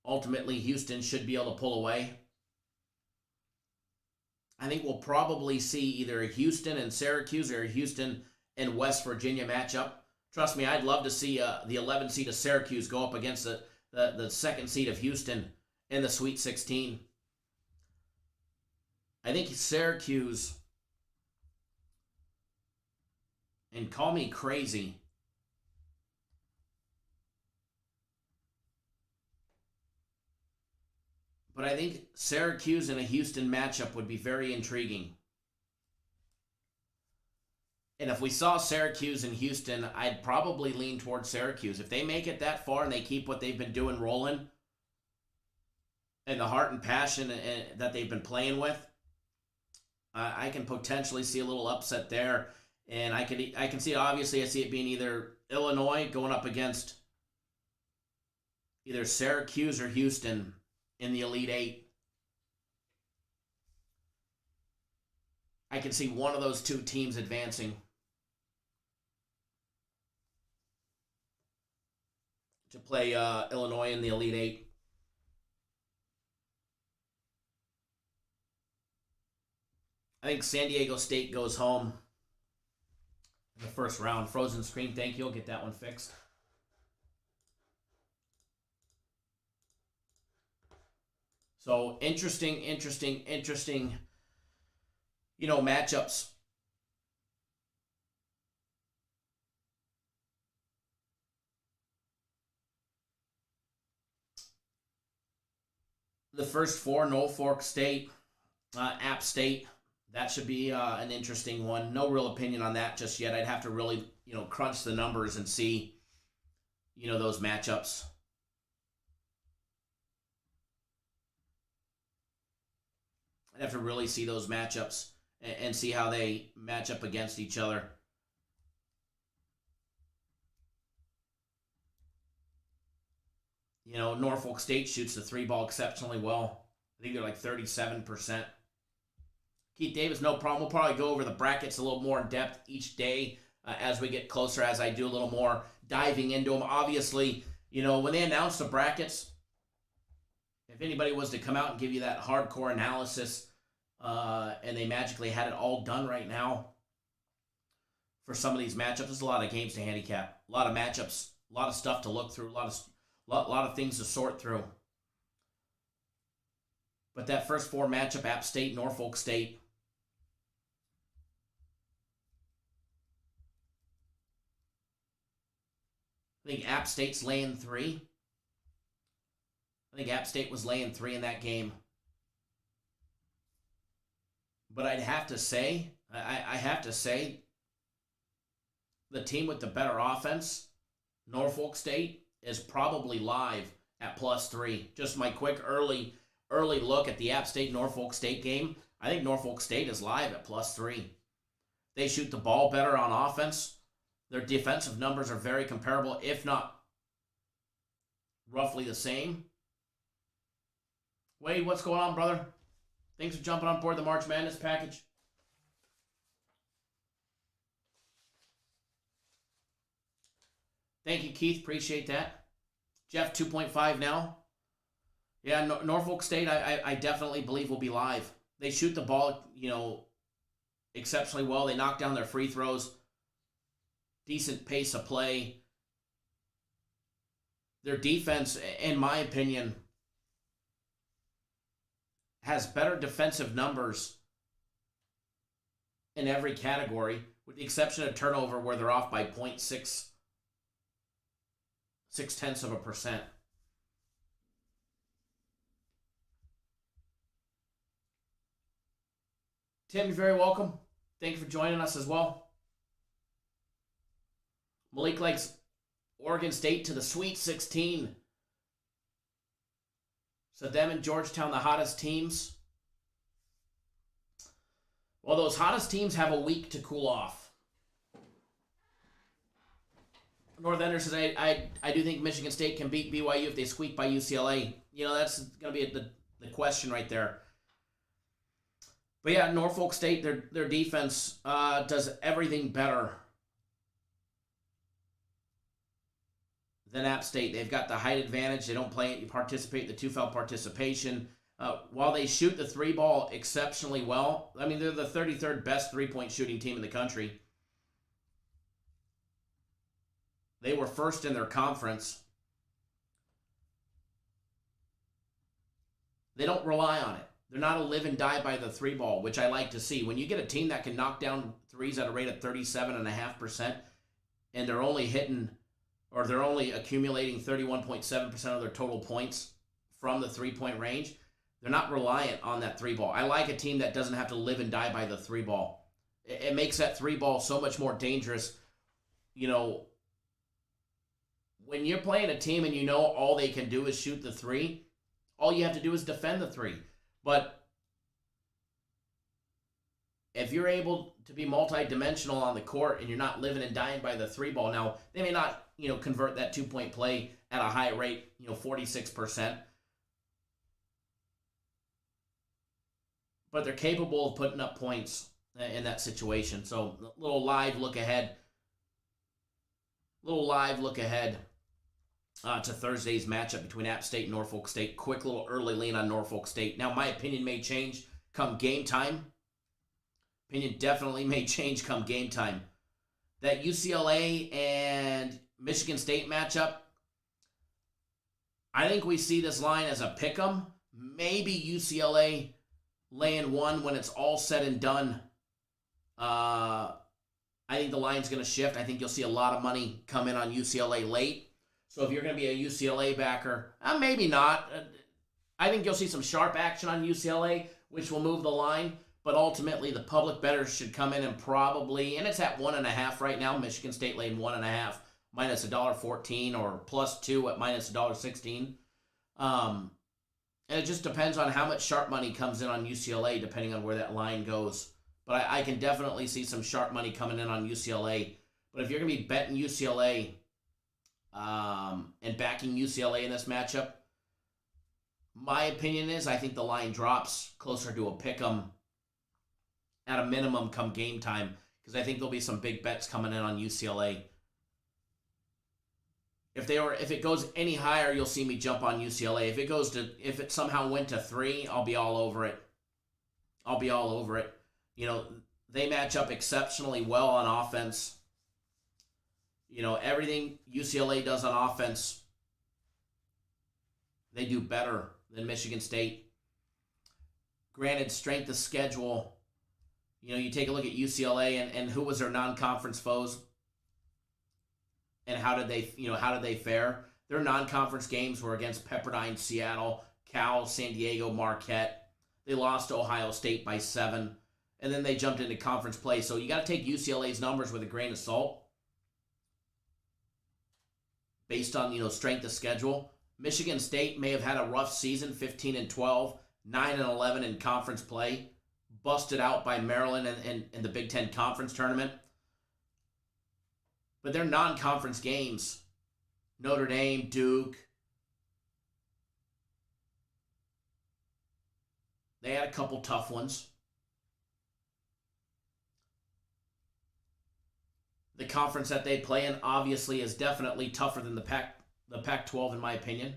Ultimately, Houston should be able to pull away. I think we'll probably see either a Houston and Syracuse or a Houston and West Virginia matchup. Trust me, I'd love to see the 11 seed of Syracuse go up against the second seed of Houston in the Sweet 16. I think Syracuse, and call me crazy, but I think Syracuse and a Houston matchup would be very intriguing. And if we saw Syracuse and Houston, I'd probably lean towards Syracuse. If they make it that far and they keep what they've been doing rolling, and the heart and passion that they've been playing with, I can potentially see a little upset there. And I can see, obviously, I see it being either Illinois going up against either Syracuse or Houston in the Elite Eight. I can see one of those two teams advancing to play Illinois in the Elite Eight. I think San Diego State goes home in the first round. Frozen screen, thank you. I'll get that one fixed. So interesting, matchups. The first four, Norfolk State, App State, that should be an interesting one. No real opinion on that just yet. I'd have to really, crunch the numbers and see, those matchups. I'd have to really see those matchups and see how they match up against each other. Norfolk State shoots the three ball exceptionally well. I think they're like 37%. Keith Davis, no problem. We'll probably go over the brackets a little more in depth each day as we get closer, as I do a little more diving into them. Obviously, when they announced the brackets, if anybody was to come out and give you that hardcore analysis and they magically had it all done right now for some of these matchups, there's a lot of games to handicap, a lot of matchups, a lot of stuff to look through, a lot of things to sort through. But that first four matchup, App State, Norfolk State, I think App State's laying 3. I think App State was laying 3 in that game. But I'd have to say, I have to say, the team with the better offense, Norfolk State, is probably live at +3. Just my quick early look at the App State-Norfolk State game. I think Norfolk State is live at +3. They shoot the ball better on offense. Their defensive numbers are very comparable, if not roughly the same. Wade, what's going on, brother? Thanks for jumping on board the March Madness package. Thank you, Keith. Appreciate that. Jeff, 2.5 now. Yeah, Norfolk State, I definitely believe will be live. They shoot the ball, exceptionally well. They knock down their free throws. Decent pace of play. Their defense, in my opinion, has better defensive numbers in every category, with the exception of turnover, where they're off by 0.6%. Tim, you're very welcome. Thank you for joining us as well. Malik likes Oregon State to the Sweet 16. So them and Georgetown, the hottest teams. Well, those hottest teams have a week to cool off. North Ender says, I do think Michigan State can beat BYU if they squeak by UCLA. That's going to be the question right there. But yeah, Norfolk State, their defense does everything better than App State. They've got the height advantage. They don't participate in the two-foul participation. While they shoot the three ball exceptionally well, I mean, they're the 33rd best three-point shooting team in the country. They were first in their conference. They don't rely on it. They're not a live and die by the three ball, which I like to see. When you get a team that can knock down threes at a rate of 37.5%, and they're only accumulating 31.7% of their total points from the three-point range, they're not reliant on that three ball. I like a team that doesn't have to live and die by the three ball. It makes that three ball so much more dangerous. When you're playing a team and all they can do is shoot the three, all you have to do is defend the three. But if you're able to be multi-dimensional on the court and you're not living and dying by the three ball, now they may not, convert that 2-point play at a high rate, 46%. But they're capable of putting up points in that situation. So a little live look ahead to Thursday's matchup between App State and Norfolk State. Quick little early lean on Norfolk State. Now, my opinion may change come game time. Opinion definitely may change come game time. That UCLA and Michigan State matchup, I think we see this line as a pick'em. Maybe UCLA laying 1 when it's all said and done. I think the line's going to shift. I think you'll see a lot of money come in on UCLA late. So if you're going to be a UCLA backer, maybe not. I think you'll see some sharp action on UCLA, which will move the line. But ultimately, the public bettors should come in and probably, and it's at 1.5 right now. Michigan State laying 1.5, minus $1.14, or +2 at minus $1.16. And it just depends on how much sharp money comes in on UCLA, depending on where that line goes. But I can definitely see some sharp money coming in on UCLA. But if you're going to be betting UCLA and backing UCLA in this matchup, my opinion is I think the line drops closer to a pick'em at a minimum come game time, because I think there'll be some big bets coming in on UCLA. If it goes any higher, you'll see me jump on UCLA. If it somehow went to 3, I'll be all over it. You know, they match up exceptionally well on offense. You know, everything UCLA does on offense, they do better than Michigan State. Granted, strength of schedule, you know, you take a look at UCLA and who was their non-conference foes and how did they fare? Their non-conference games were against Pepperdine, Seattle, Cal, San Diego, Marquette. They lost to Ohio State by 7, and then they jumped into conference play. So you got to take UCLA's numbers with a grain of salt based on, you know, strength of schedule. Michigan State may have had a rough season, 15-12, 9-11 in conference play, busted out by Maryland in the Big Ten Conference Tournament. But their non-conference games, Notre Dame, Duke, they had a couple tough ones. The conference that they play in obviously is definitely tougher than the Pac-12 in my opinion.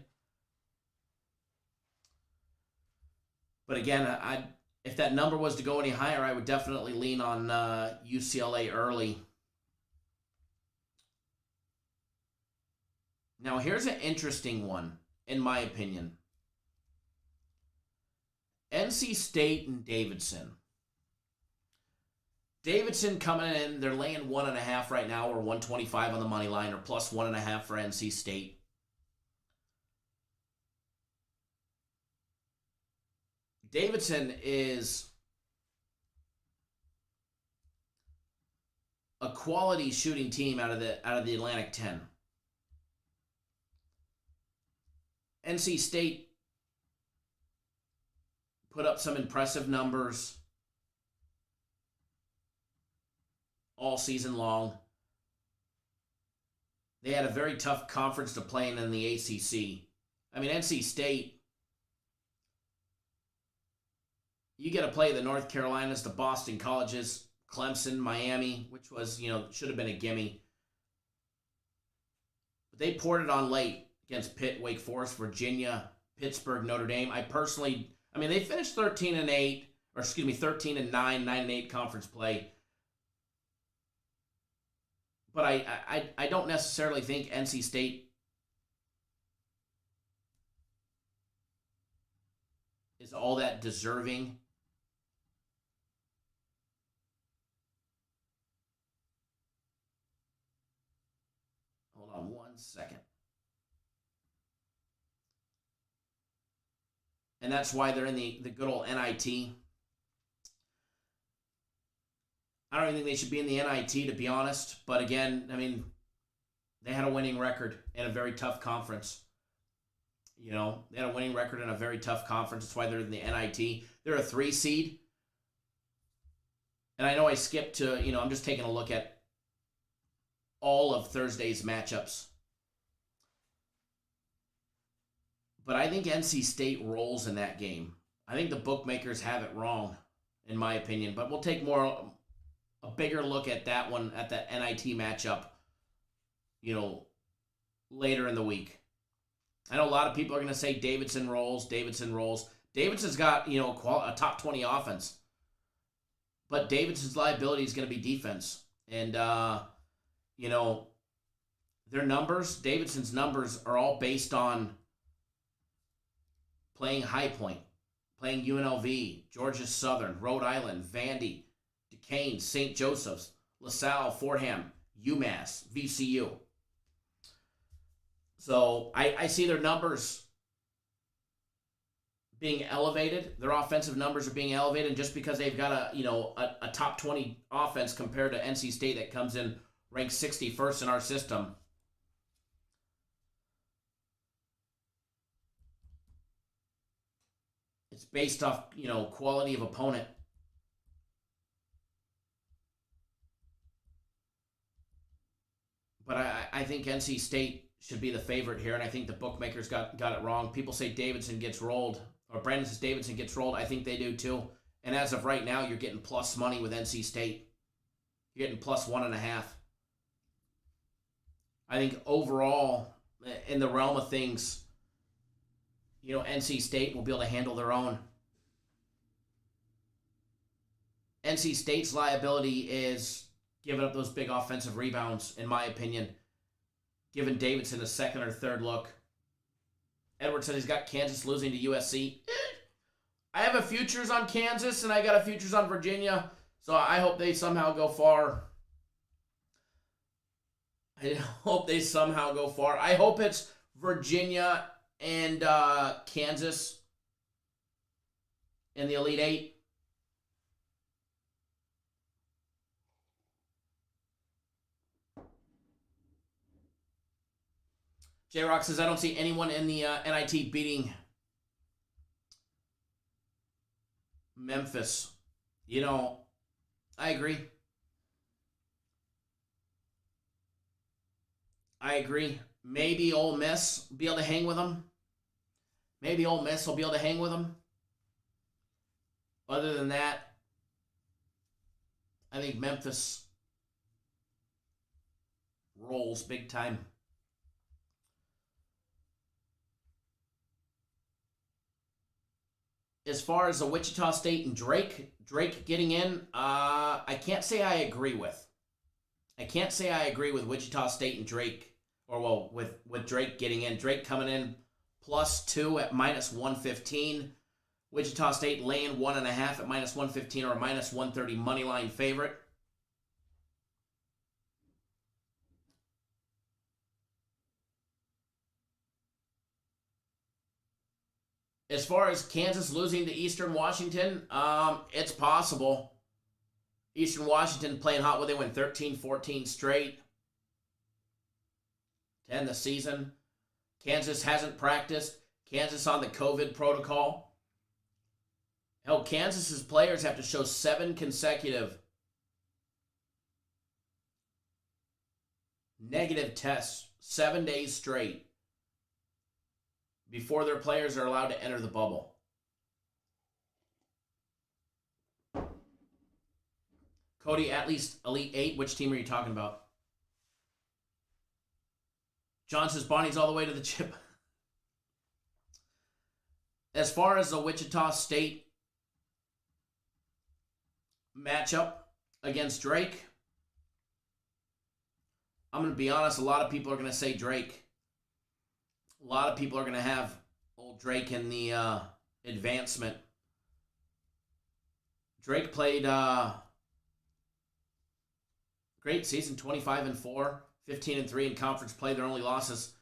But again, if that number was to go any higher, I would definitely lean on UCLA early. Now, here's an interesting one, in my opinion. NC State and Davidson. Davidson coming in, they're laying 1.5 right now, or 125 on the money line, or plus 1.5 for NC State. Davidson is a quality shooting team out of the Atlantic 10. NC State put up some impressive numbers all season long. They had a very tough conference to play in the ACC. I mean, NC State, you get to play the North Carolinas, the Boston colleges, Clemson, Miami, which was, you know, should have been a gimme. But they poured it on late against Pitt, Wake Forest, Virginia, Pittsburgh, Notre Dame. They finished 13-8, or 13-9, 9-8 conference play. But I don't necessarily think NC State is all that deserving. Hold on one second. And that's why they're in the good old NIT. I don't even think they should be in the NIT, to be honest. But again, I mean, they had a winning record in a very tough conference. You know, they had a winning record in a very tough conference. That's why they're in the NIT. They're a 3 seed. And I know I skipped to, you know, I'm just taking a look at all of Thursday's matchups. But I think NC State rolls in that game. I think the bookmakers have it wrong, in my opinion. But we'll take a bigger look at that one, at that NIT matchup, you know, later in the week. I know a lot of people are going to say Davidson rolls. Davidson's got, you know, a top 20 offense. But Davidson's liability is going to be defense. And, you know, Davidson's numbers are all based on playing High Point, playing UNLV, Georgia Southern, Rhode Island, Vandy, Duquesne, St. Joseph's, LaSalle, Fordham, UMass, VCU. So I see their numbers being elevated. Their offensive numbers are being elevated, and just because they've got a top 20 offense compared to NC State that comes in ranked 61st in our system. It's based off, quality of opponent. But I think NC State should be the favorite here, and I think the bookmakers got it wrong. People say Davidson gets rolled, or Brandon says Davidson gets rolled. I think they do too. And as of right now, you're getting plus money with NC State. You're getting plus 1.5. I think overall, in the realm of things, NC State will be able to handle their own. NC State's liability is giving up those big offensive rebounds, in my opinion. Giving Davidson a second or third look. Edward said he's got Kansas losing to USC. I have a futures on Kansas, and I got a futures on Virginia, so I hope they somehow go far. I hope it's Virginia and Kansas in the Elite Eight. J-Rock says, I don't see anyone in the NIT beating Memphis. I agree. Maybe Ole Miss will be able to hang with them. Other than that, I think Memphis rolls big time. As far as the Wichita State and Drake getting in, I can't say I agree with. Wichita State and Drake, with Drake getting in. Drake coming in +2 at -115. Wichita State laying 1.5 at -115 or a -130 money line favorite. As far as Kansas losing to Eastern Washington, it's possible. Eastern Washington playing hot when they win 13-14 straight. 10 the season. Kansas hasn't practiced. Kansas on the COVID protocol. Hell, Kansas's players have to show 7 consecutive negative tests, 7 days straight, before their players are allowed to enter the bubble. Cody, at least Elite 8, which team are you talking about? John says Bonnie's all the way to the chip. As far as the Wichita State matchup against Drake, I'm going to be honest, a lot of people are going to say Drake. A lot of people are going to have old Drake in the advancement. Drake played great season, 25-4, 15-3 in conference play. Their only losses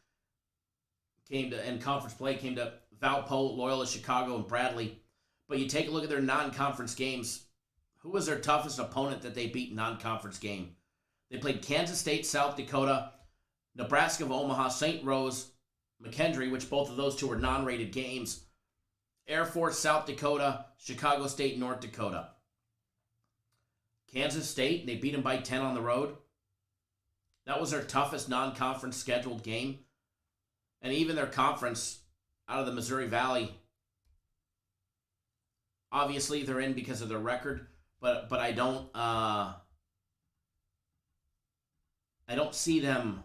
came to Valpo, Loyola Chicago, and Bradley. But you take a look at their non-conference games. Who was their toughest opponent that they beat in non-conference game? They played Kansas State, South Dakota, Nebraska of Omaha, St. Rose, McKendree, which both of those two were non-rated games, Air Force, South Dakota, Chicago State, North Dakota. Kansas State, they beat them by 10 on the road. That was their toughest non-conference scheduled game. And even their conference out of the Missouri Valley, obviously they're in because of their record, but I don't see them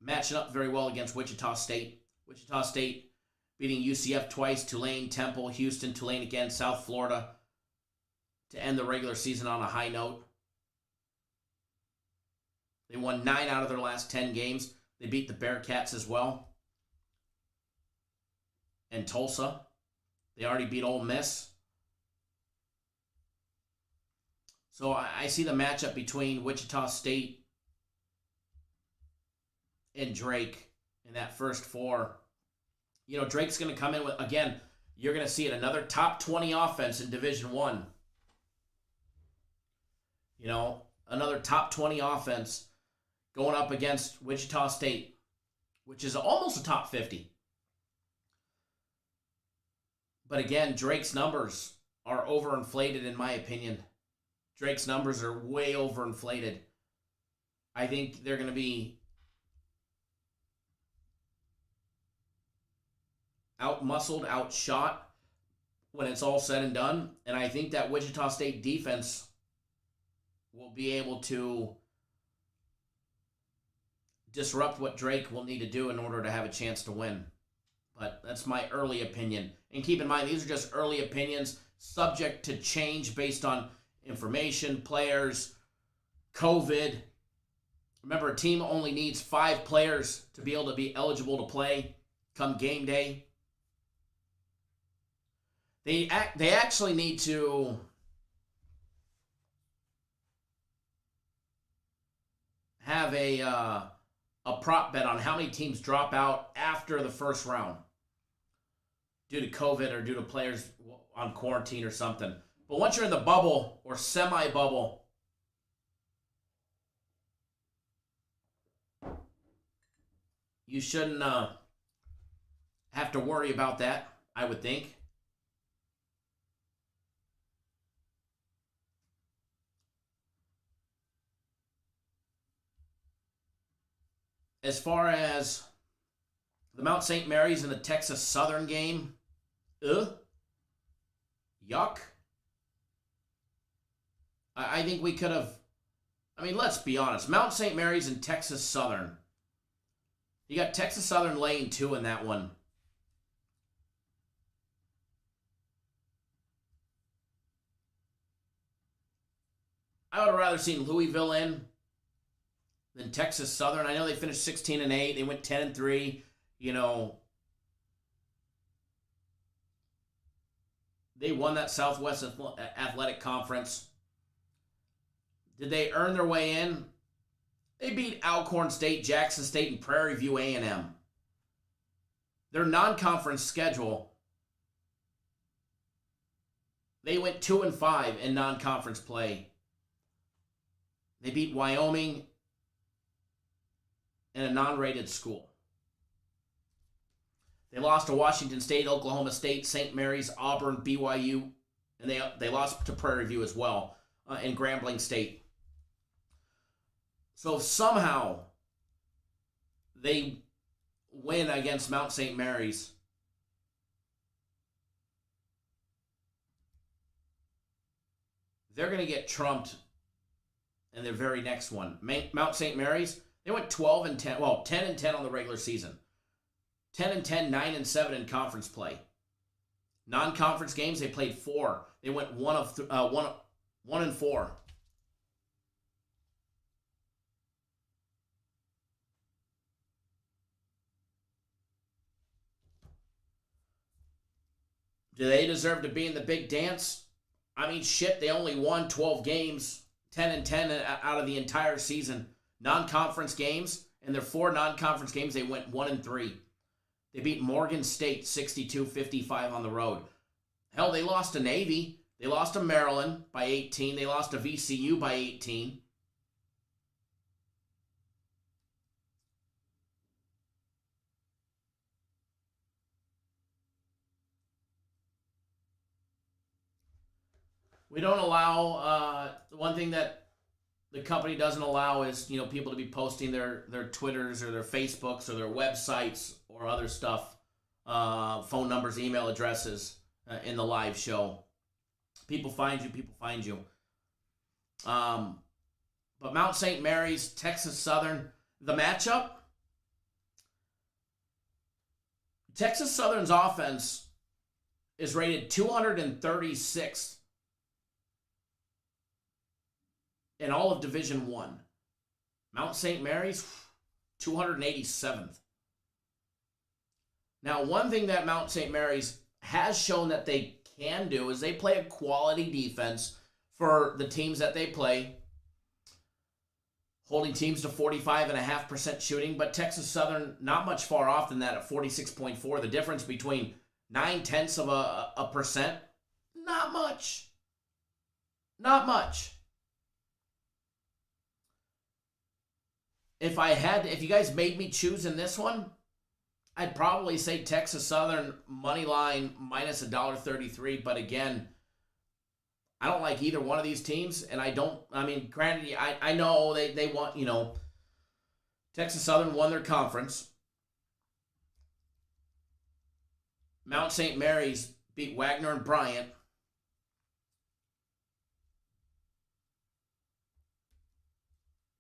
matching up very well against Wichita State. Wichita State beating UCF twice, Tulane, Temple, Houston, Tulane again, South Florida, to end the regular season on a high note. They won 9 out of their last 10 games. They beat the Bearcats as well. And Tulsa. They already beat Ole Miss. So I see the matchup between Wichita State and Drake in that first 4 Drake's going to come in with, again, you're going to see it, another top 20 offense in Division One. Another top 20 offense going up against Wichita State, which is almost a top 50. But again, Drake's numbers are overinflated in my opinion. Drake's numbers are way overinflated. I think they're going to be out-muscled, outshot when it's all said and done. And I think that Wichita State defense will be able to disrupt what Drake will need to do in order to have a chance to win. But that's my early opinion. And keep in mind, these are just early opinions, subject to change based on information, players, COVID. Remember, a team only needs 5 players to be able to be eligible to play come game day. They actually need to have a prop bet on how many teams drop out after the first round due to COVID or due to players on quarantine or something. But once you're in the bubble or semi-bubble, you shouldn't have to worry about that, I would think. As far as the Mount St. Mary's and the Texas Southern game, yuck. I think we could have, let's be honest. Mount St. Mary's and Texas Southern. You got Texas Southern laying 2 in that one. I would have rather seen Louisville in than Texas Southern. I know they finished 16-8. They went 10-3. They won that Southwest Athletic Conference. Did they earn their way in? They beat Alcorn State, Jackson State, and Prairie View A&M. Their non-conference schedule, they went 2-5 in non-conference play. They beat Wyoming in a non-rated school. They lost to Washington State, Oklahoma State, St. Mary's, Auburn, BYU, and they lost to Prairie View as well, and Grambling State. So if somehow they win against Mount St. Mary's, they're going to get trumped in their very next one. Mount St. Mary's, they went 12-10, 10-10 on the regular season. 10-10, 9-7 in conference play. Non-conference games, they played 4. They went 1-4. Do they deserve to be in the big dance? They only won 12 games, 10-10 out of the entire season. Non-conference games, and their 4 non-conference games, they went 1-3. They beat Morgan State 62-55 on the road. Hell, they lost to Navy. They lost to Maryland by 18. They lost to VCU by 18. We don't allow, one thing that the company doesn't allow is, people to be posting their Twitters or their Facebooks or their websites or other stuff, phone numbers, email addresses in the live show. People find you. But Mount St. Mary's, Texas Southern, the matchup, Texas Southern's offense is rated 236th in all of Division I. Mount St. Mary's, 287th. Now, one thing that Mount St. Mary's has shown that they can do is they play a quality defense for the teams that they play. holding teams to 45.5% shooting, but Texas Southern not much far off than that at 46.4. The difference between 0.9 of a percent, not much. Not much. If you guys made me choose in this one, I'd probably say Texas Southern money line minus $1.33. But again, I don't like either one of these teams, and granted, I know they want, Texas Southern won their conference. Mount St. Mary's beat Wagner and Bryant.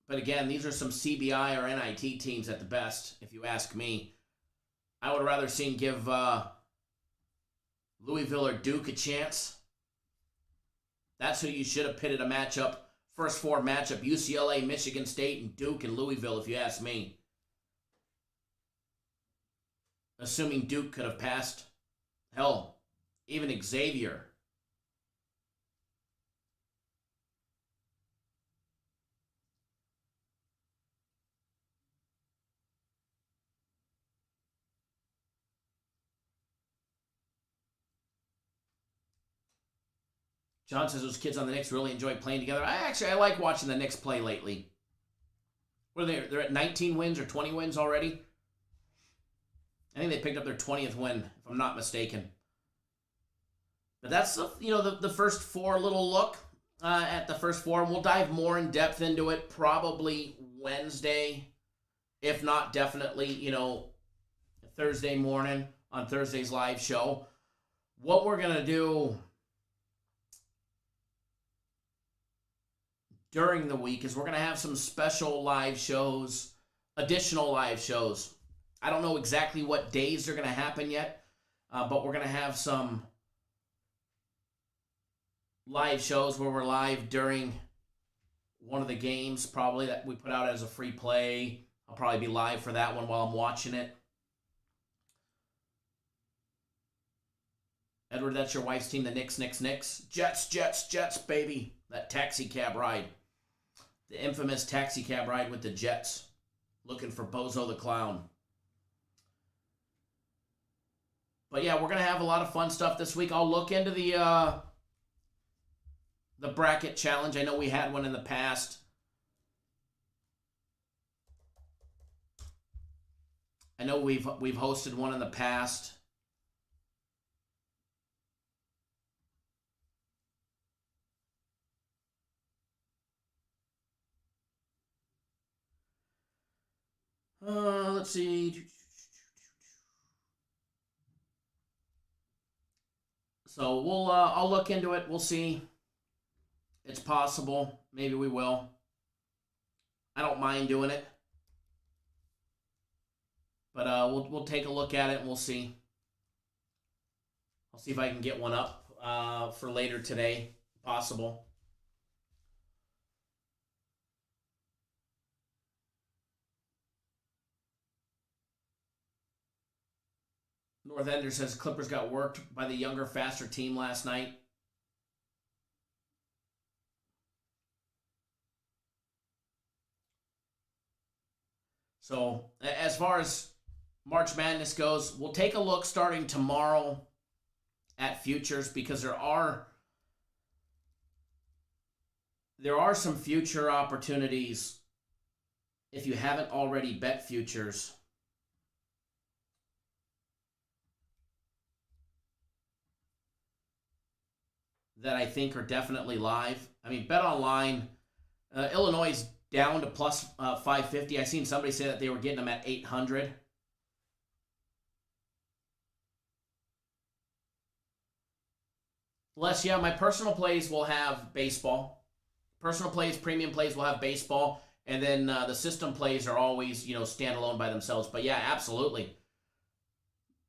But again, these are some CBI or NIT teams at the best, if you ask me. I would rather give Louisville or Duke a chance. That's who you should have pitted a matchup. First four matchup, UCLA, Michigan State, and Duke and Louisville, if you ask me. Assuming Duke could have passed, hell, even Xavier. John says those kids on the Knicks really enjoy playing together. I like watching the Knicks play lately. What are they? They're at 19 wins or 20 wins already. I think they picked up their 20th win, if I'm not mistaken. But that's the first four little look at the first four, and we'll dive more in depth into it probably Wednesday, if not definitely Thursday morning on Thursday's live show. What we're gonna do during the week is we're going to have some special live shows, additional live shows. I don't know exactly what days they're going to happen yet, but we're going to have some live shows where we're live during one of the games, probably, that we put out as a free play. I'll probably be live for that one while I'm watching it. Edward, that's your wife's team, the Knicks. Jets, baby. That taxi cab ride. The infamous taxi cab ride with the Jets. Looking for Bozo the Clown. But yeah, we're going to have a lot of fun stuff this week. I'll look into the bracket challenge. I know we had one in the past. I know we've hosted one in the past. Let's see. So I'll look into it. We'll see. It's possible. Maybe we will. I don't mind doing it. But we'll take a look at it and we'll see. I'll see if I can get one up for later today. Possible. North Ender says Clippers got worked by the younger, faster team last night. So, as far as March Madness goes, we'll take a look starting tomorrow at futures because there are some future opportunities if you haven't already bet futures. That I think are definitely live. I mean, Bet Online, Illinois is down to plus 550. I seen somebody say that they were getting them at 800. Les, yeah, my personal plays will have baseball. Personal plays, premium plays will have baseball. And then the system plays are always, standalone by themselves. But yeah, absolutely.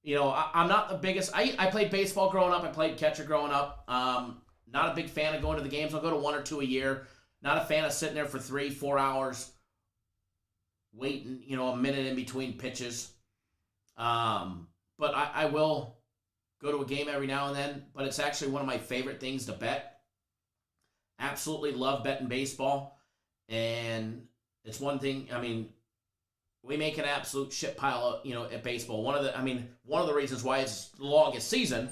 I'm not the biggest. I played baseball growing up. I played catcher growing up. Not a big fan of going to the games. I'll go to one or two a year. Not a fan of sitting there for 3-4 hours waiting, a minute in between pitches. But I will go to a game every now and then. But it's actually one of my favorite things to bet. Absolutely love betting baseball. And It's one thing. I mean, we make an absolute shit pile of, at baseball. One of the reasons why it's the longest season,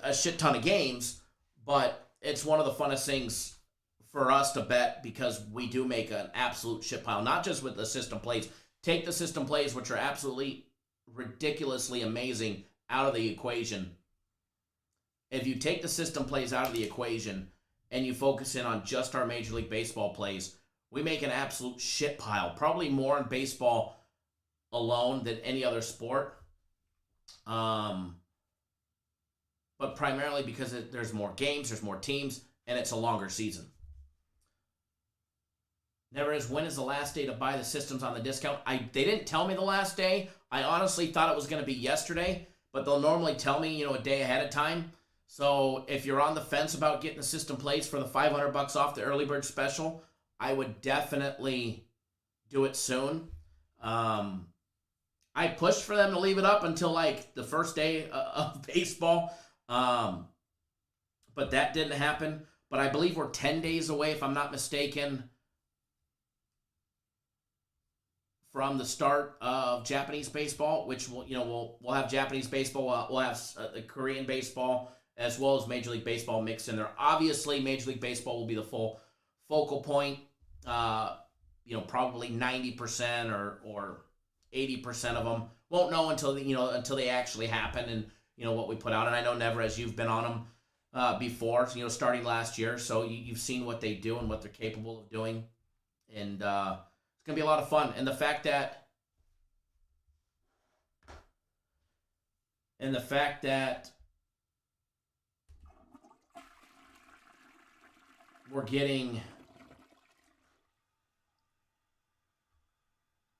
a shit ton of games, but it's one of the funnest things for us to bet because we do make an absolute shit pile, not just with the system plays. Take the system plays, which are absolutely ridiculously amazing, out of the equation. If you take the system plays out of the equation and you focus in on just our Major League Baseball plays, we make an absolute shit pile. Probably more in baseball alone than any other sport. But primarily because there's more games, there's more teams, and it's a longer season. Never is, when is the last day to buy the systems on the discount? They didn't tell me the last day. I honestly thought it was going to be yesterday, but they'll normally tell me, a day ahead of time. So if you're on the fence about getting the system plays for the $500 off the early bird special, I would definitely do it soon. I pushed for them to leave it up until like the first day of baseball, but that didn't happen. But I believe we're 10 days away, if I'm not mistaken, from the start of Japanese baseball, which we'll have Japanese baseball, we'll have the Korean baseball, as well as Major League Baseball mixed in there. Obviously, Major League Baseball will be the full focal point. Probably 90% or 80% of them. Won't know until they actually happen and what we put out. And I know, Never, as you've been on them before, starting last year, so you've seen what they do and what they're capable of doing, and it's gonna be a lot of fun. And the fact that we're getting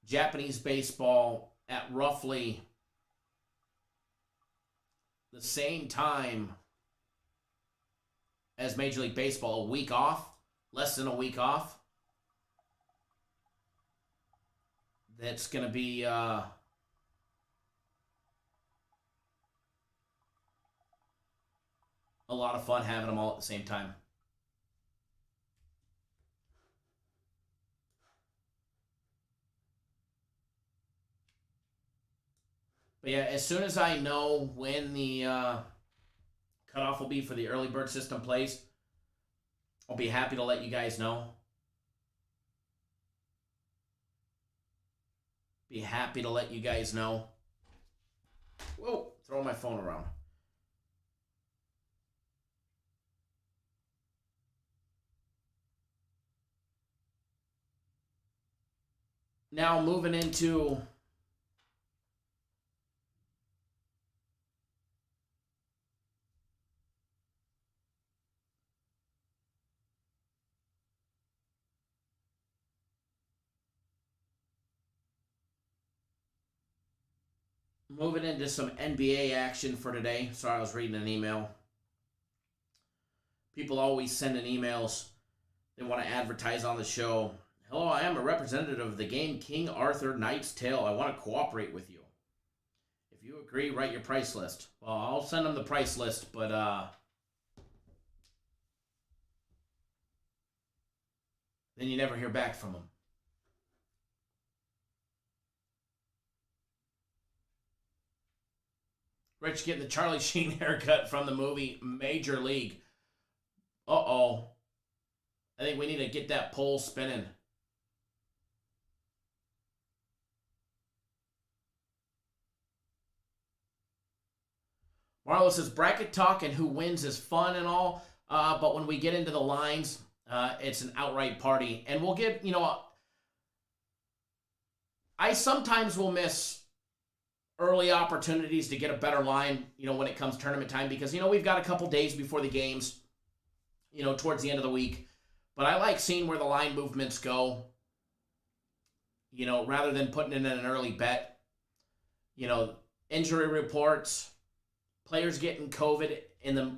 Japanese baseball at roughly the same time as Major League Baseball, a week off, less than a week off. That's going to be a lot of fun having them all at the same time. But yeah, as soon as I know when the cutoff will be for the early bird system plays, I'll be happy to let you guys know. Be happy to let you guys know. Whoa, throwing my phone around. Now moving into some NBA action for today. Sorry, I was reading an email. People always send in emails. They want to advertise on the show. Hello, I am a representative of the game King Arthur Knight's Tale. I want to cooperate with you. If you agree, write your price list. Well, I'll send them the price list, but then you never hear back from them. Rich getting the Charlie Sheen haircut from the movie Major League. Uh-oh. I think we need to get that poll spinning. Marlo says, bracket talk and who wins is fun and all, but when we get into the lines, it's an outright party. And we'll get, I sometimes will miss early opportunities to get a better line, when it comes tournament time, because, we've got a couple days before the games, towards the end of the week. But I like seeing where the line movements go, rather than putting in an early bet. Injury reports, players getting COVID in the,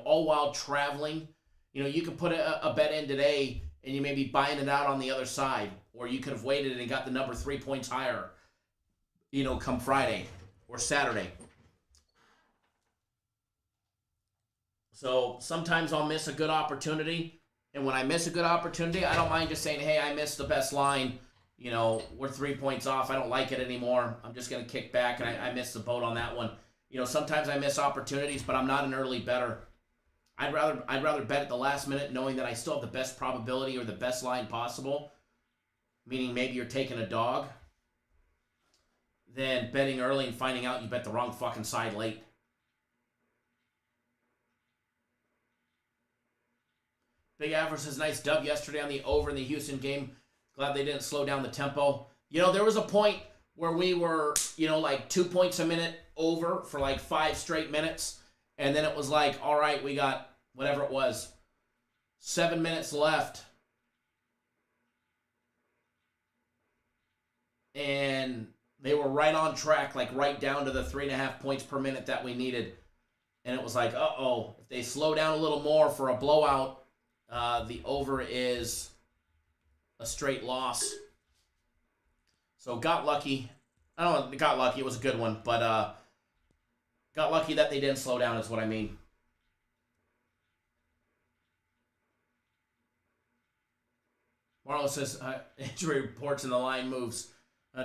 all while traveling. You could put a bet in today and you may be buying it out on the other side, or you could have waited and got the number 3 points higher, come Friday or Saturday. So sometimes I'll miss a good opportunity And when I miss a good opportunity, I don't mind just saying, hey, I missed the best line. You know, we're 3 points off. I don't like it anymore. I'm just going to kick back, and I missed the boat on that one. You know, sometimes I miss opportunities, but I'm not an early bettor. I'd rather bet at the last minute knowing that I still have the best probability or the best line possible, meaning maybe you're taking a dog, than betting early and finding out you bet the wrong fucking side late. Big Average says, nice dub yesterday on the over in the Houston game. Glad they didn't slow down the tempo. You know, there was a point where we were, you know, like 2 points a minute over for like 5 straight minutes. And then it was like, all right, we got whatever it was, 7 minutes left. And they were right on track, like right down to the 3.5 points per minute that we needed. And it was like, uh-oh, if they slow down a little more for a blowout, the over is a straight loss. So got lucky. I don't know, got lucky. It was a good one, but got lucky that they didn't slow down is what I mean. Marlo says, injury reports and the line moves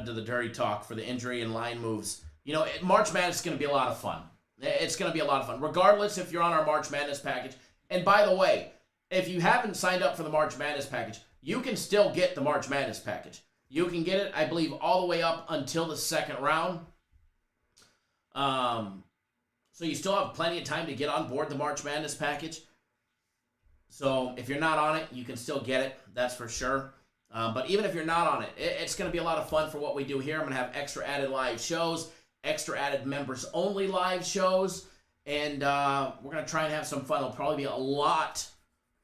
to the dirty talk for the injury and line moves. You know, March Madness is going to be a lot of fun. It's going to be a lot of fun, regardless if you're on our March Madness package. And by the way, if you haven't signed up for the March Madness package, you can still get the March Madness package. You can get it, I believe, all the way up until the second round. So you still have plenty of time to get on board the March Madness package. So if you're not on it, you can still get it. That's for sure. But even if you're not on it, it's going to be a lot of fun for what we do here. I'm going to have extra added live shows, extra added members-only live shows, and we're going to try and have some fun. It'll probably be a lot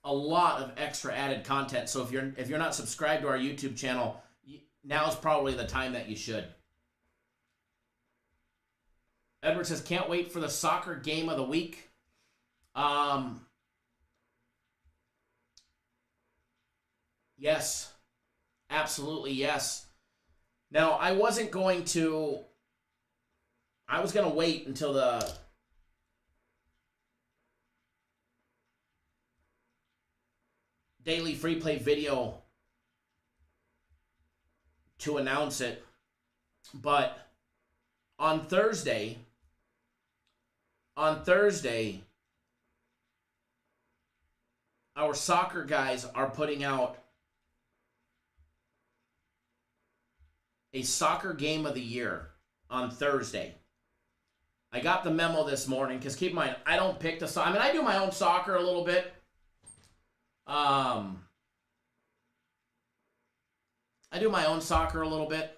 of extra added content. So if you're not subscribed to our YouTube channel, now's probably the time that you should. Edward says, can't wait for the soccer game of the week. Yes. Absolutely, yes. Now, I was going to wait until the daily free play video to announce it, but on Thursday, our soccer guys are putting out a soccer game of the year on Thursday. I got the memo this morning, because keep in mind, I don't pick the soccer. I mean, I do my own soccer a little bit. I do my own soccer a little bit.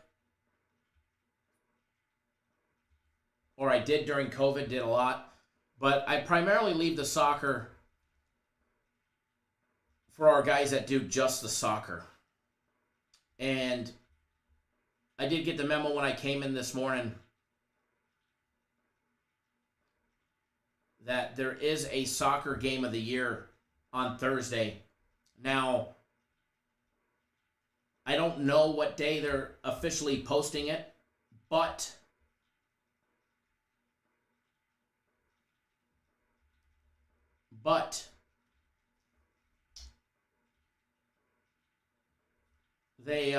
Or I did during COVID, did a lot. But I primarily leave the soccer for our guys that do just the soccer. And I did get the memo when I came in this morning that there is a soccer game of the year on Thursday. Now, I don't know what day they're officially posting it, but they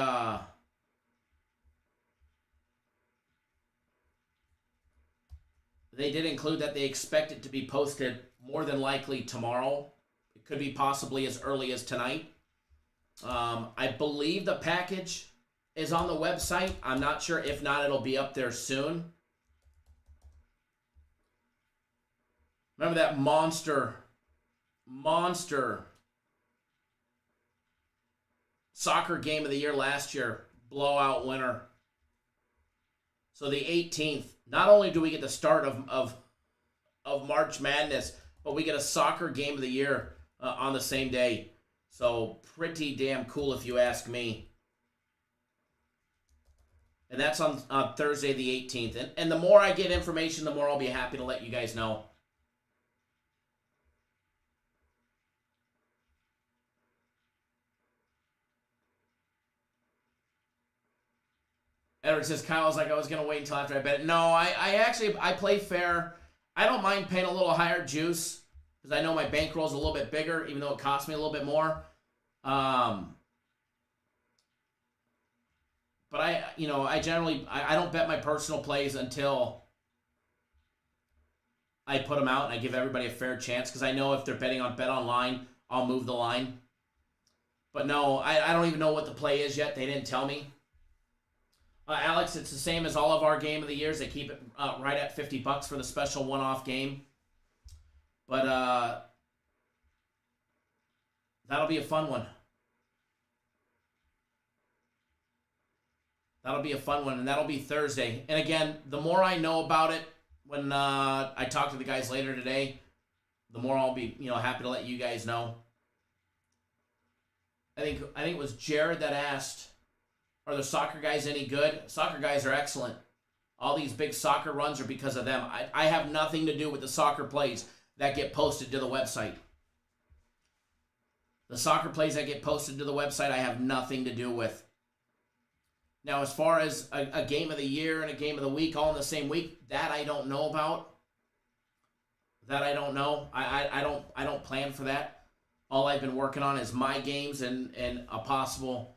did include that they expect it to be posted more than likely tomorrow. It could be possibly as early as tonight. I believe the package is on the website. I'm not sure. If not, it'll be up there soon. Remember that monster soccer game of the year last year? Blowout winner. So the 18th, not only do we get the start of March Madness, but we get a soccer game of the year on the same day. So pretty damn cool if you ask me. And that's on Thursday the 18th. And the more I get information, the more I'll be happy to let you guys know. Edward says, Kyle's like, I was going to wait until after I bet it. No, I actually play fair. I don't mind paying a little higher juice because I know my bankroll's a little bit bigger, even though it costs me a little bit more. But I generally I don't bet my personal plays until I put them out and I give everybody a fair chance, because I know if they're betting on Bet Online, I'll move the line. But no, I don't even know what the play is yet. They didn't tell me. Alex, it's the same as all of our game of the years. They keep it right at $50 for the special one-off game. But that'll be a fun one. That'll be a fun one, and that'll be Thursday. And again, the more I know about it, when I talk to the guys later today, the more I'll be happy to let you guys know. I think it was Jared that asked, are the soccer guys any good? Soccer guys are excellent. All these big soccer runs are because of them. I have nothing to do with the soccer plays that get posted to the website. The soccer plays that get posted to the website, I have nothing to do with. Now, as far as a game of the year and a game of the week all in the same week, that I don't know about. That I don't know. I don't plan for that. All I've been working on is my games and a possible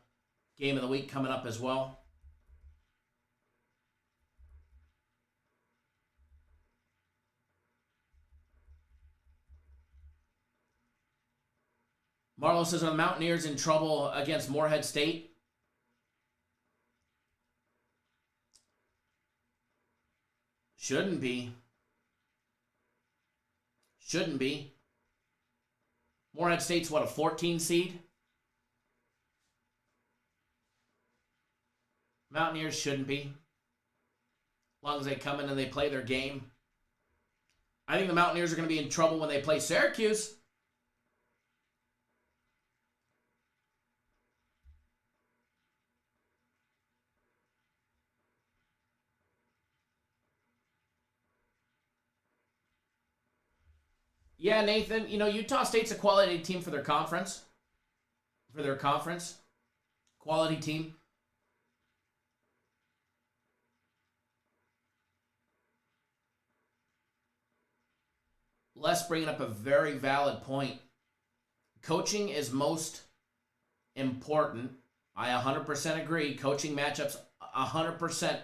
game of the week coming up as well. Marlo says, are the Mountaineers in trouble against Morehead State? Shouldn't be. Shouldn't be. Morehead State's what, a 14 seed? Mountaineers shouldn't be. As long as they come in and they play their game. I think the Mountaineers are going to be in trouble when they play Syracuse. Yeah, Nathan, Utah State's a quality team for their conference. Quality team. Les bringing up a very valid point. Coaching is most important. I 100% agree. Coaching matchups, 100%.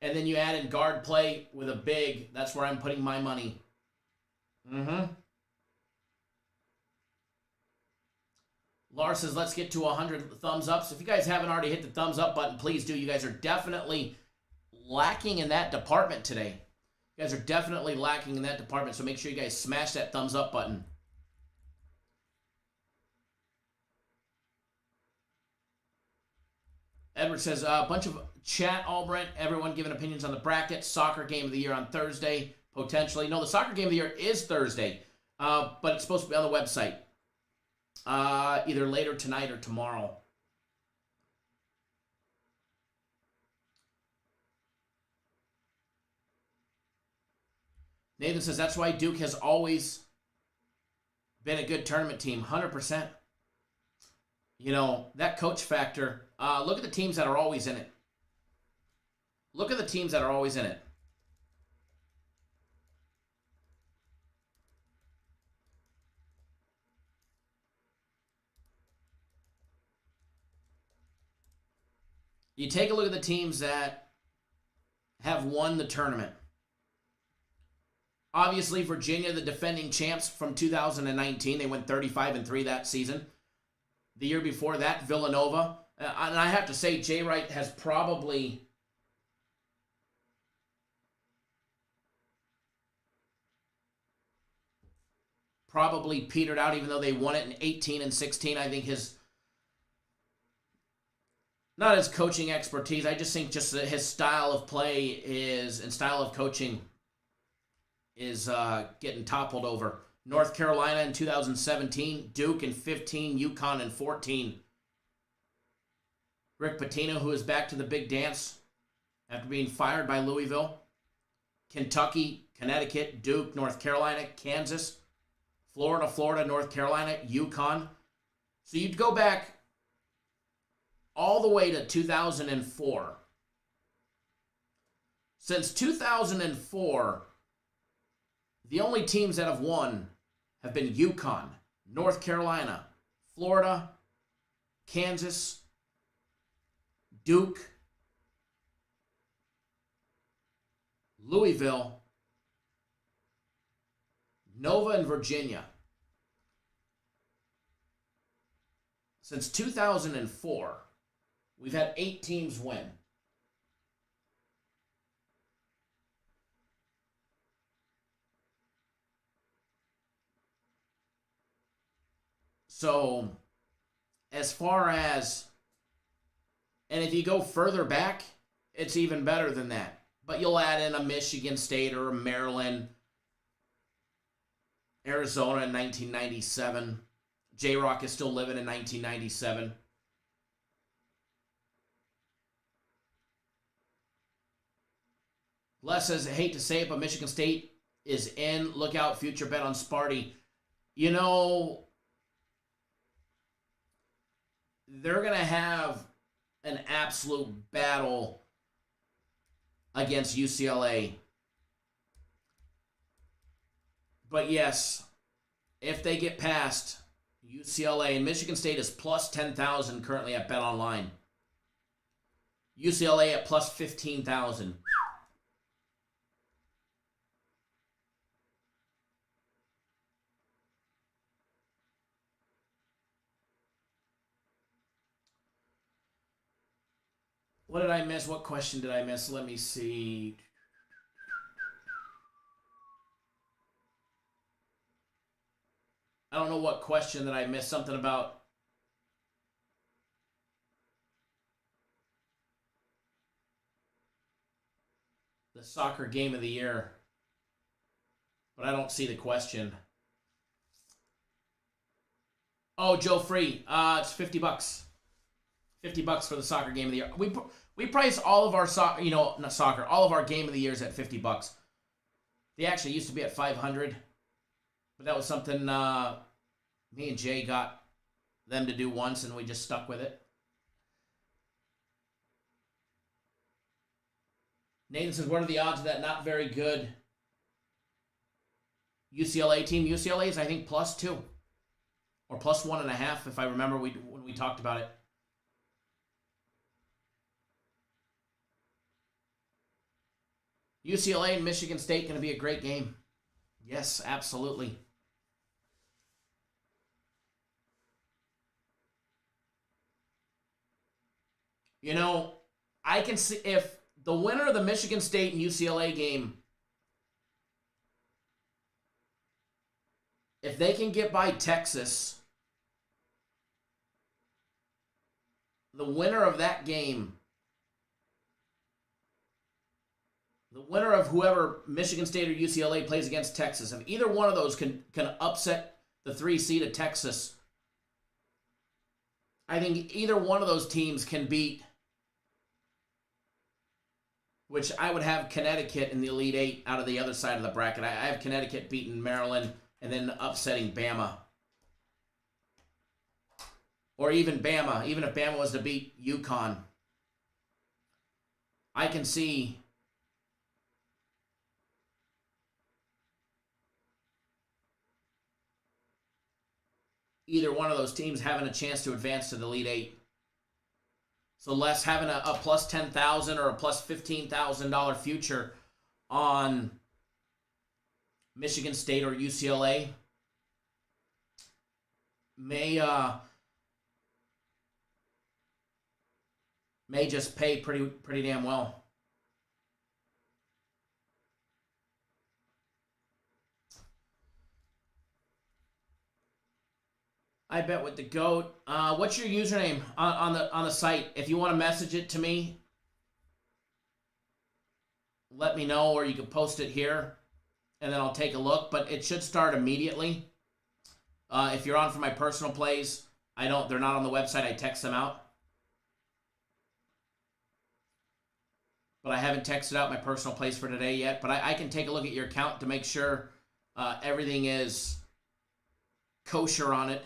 And then you add in guard play with a big. That's where I'm putting my money. Lars says, let's get to 100 thumbs ups. If you guys haven't already hit the thumbs up button, please do. You guys are definitely lacking in that department today. You guys are definitely lacking in that department, so make sure you guys smash that thumbs up button. Edward says, a bunch of chat, Albrent, everyone giving opinions on the bracket. Soccer game of the year on Thursday, potentially. No, the soccer game of the year is Thursday, but it's supposed to be on the website. Either later tonight or tomorrow. Nathan says, that's why Duke has always been a good tournament team. 100%. That coach factor. Look at the teams that are always in it. You take a look at the teams that have won the tournament. Obviously, Virginia, the defending champs from 2019. They went 35-3 that season. The year before that, Villanova. And I have to say, Jay Wright has probably petered out, even though they won it in 18 and 16. I think not his coaching expertise. I just think just his style of play and style of coaching is getting toppled over. North Carolina in 2017, Duke in 15, UConn in 14. Rick Pitino, who is back to the big dance after being fired by Louisville. Kentucky, Connecticut, Duke, North Carolina, Kansas, Florida, North Carolina, UConn. So you'd go back all the way to 2004. Since 2004, the only teams that have won have been UConn, North Carolina, Florida, Kansas, Duke, Louisville, Nova, and Virginia. Since 2004, we've had 8 teams win. So, as far as, and if you go further back, it's even better than that. But you'll add in a Michigan State or a Maryland, Arizona in 1997. J-Rock is still living in 1997. Les says, I hate to say it, but Michigan State is in. Look out, future bet on Sparty. You know, they're going to have an absolute battle against UCLA. But yes, if they get past UCLA, and Michigan State is plus 10,000 currently at BetOnline. UCLA at plus 15,000. What did I miss? What question did I miss? Let me see. I don't know what question that I missed. Something about the soccer game of the year. But I don't see the question. Oh, Joe Free. It's $50. $50 for the soccer game of the year. We price all of our all of our game of the years at $50. They actually used to be at $500, but that was something me and Jay got them to do once, and we just stuck with it. Nathan says, what are the odds of that not very good UCLA team? UCLA is, I think, +2 or +1.5, if I remember when we talked about it. UCLA and Michigan State going to be a great game. Yes, absolutely. You know, I can see if the winner of the Michigan State and UCLA game, if they can get by Texas, the winner of that game, the winner of whoever Michigan State or UCLA plays against Texas, if either one of those can upset the 3 seed of Texas, I think either one of those teams can beat, which I would have Connecticut in the Elite 8 out of the other side of the bracket. I have Connecticut beating Maryland and then upsetting Bama. Or even Bama, even if Bama was to beat UConn. I can see either one of those teams having a chance to advance to the Elite 8. So Les having a plus 10,000 or a plus $15,000 future on Michigan State or UCLA may just pay pretty damn well. I bet with the GOAT. What's your username on the site? If you want to message it to me, let me know, or you can post it here, and then I'll take a look. But it should start immediately. If you're on for my personal plays, they're not on the website. I text them out. But I haven't texted out my personal plays for today yet. But I can take a look at your account to make sure everything is kosher on it.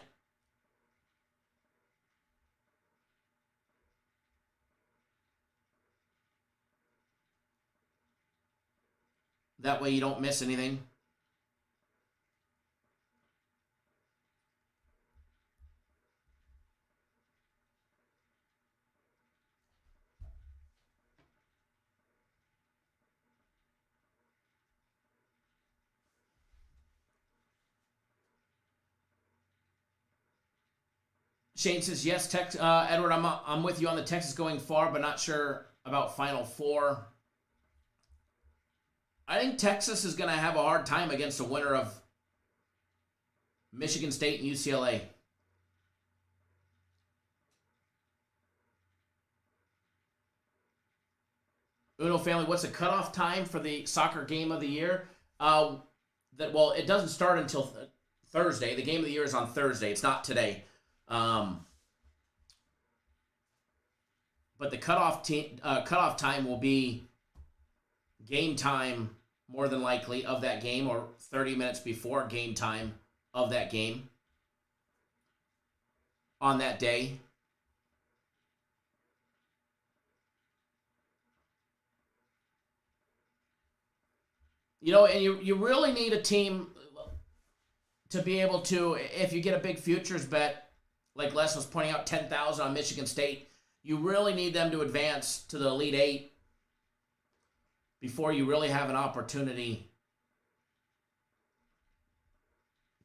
That way you don't miss anything. Shane says, yes, Edward, I'm with you on the Texas going far, but not sure about Final Four. I think Texas is going to have a hard time against the winner of Michigan State and UCLA. Uno family, what's the cutoff time for the soccer game of the year? It doesn't start until Thursday. The game of the year is on Thursday. It's not today. But the cutoff time will be game time, more than likely, of that game, or 30 minutes before game time of that game on that day. And you really need a team to be able to, if you get a big futures bet, like Les was pointing out, 10,000 on Michigan State, you really need them to advance to the Elite Eight before you really have an opportunity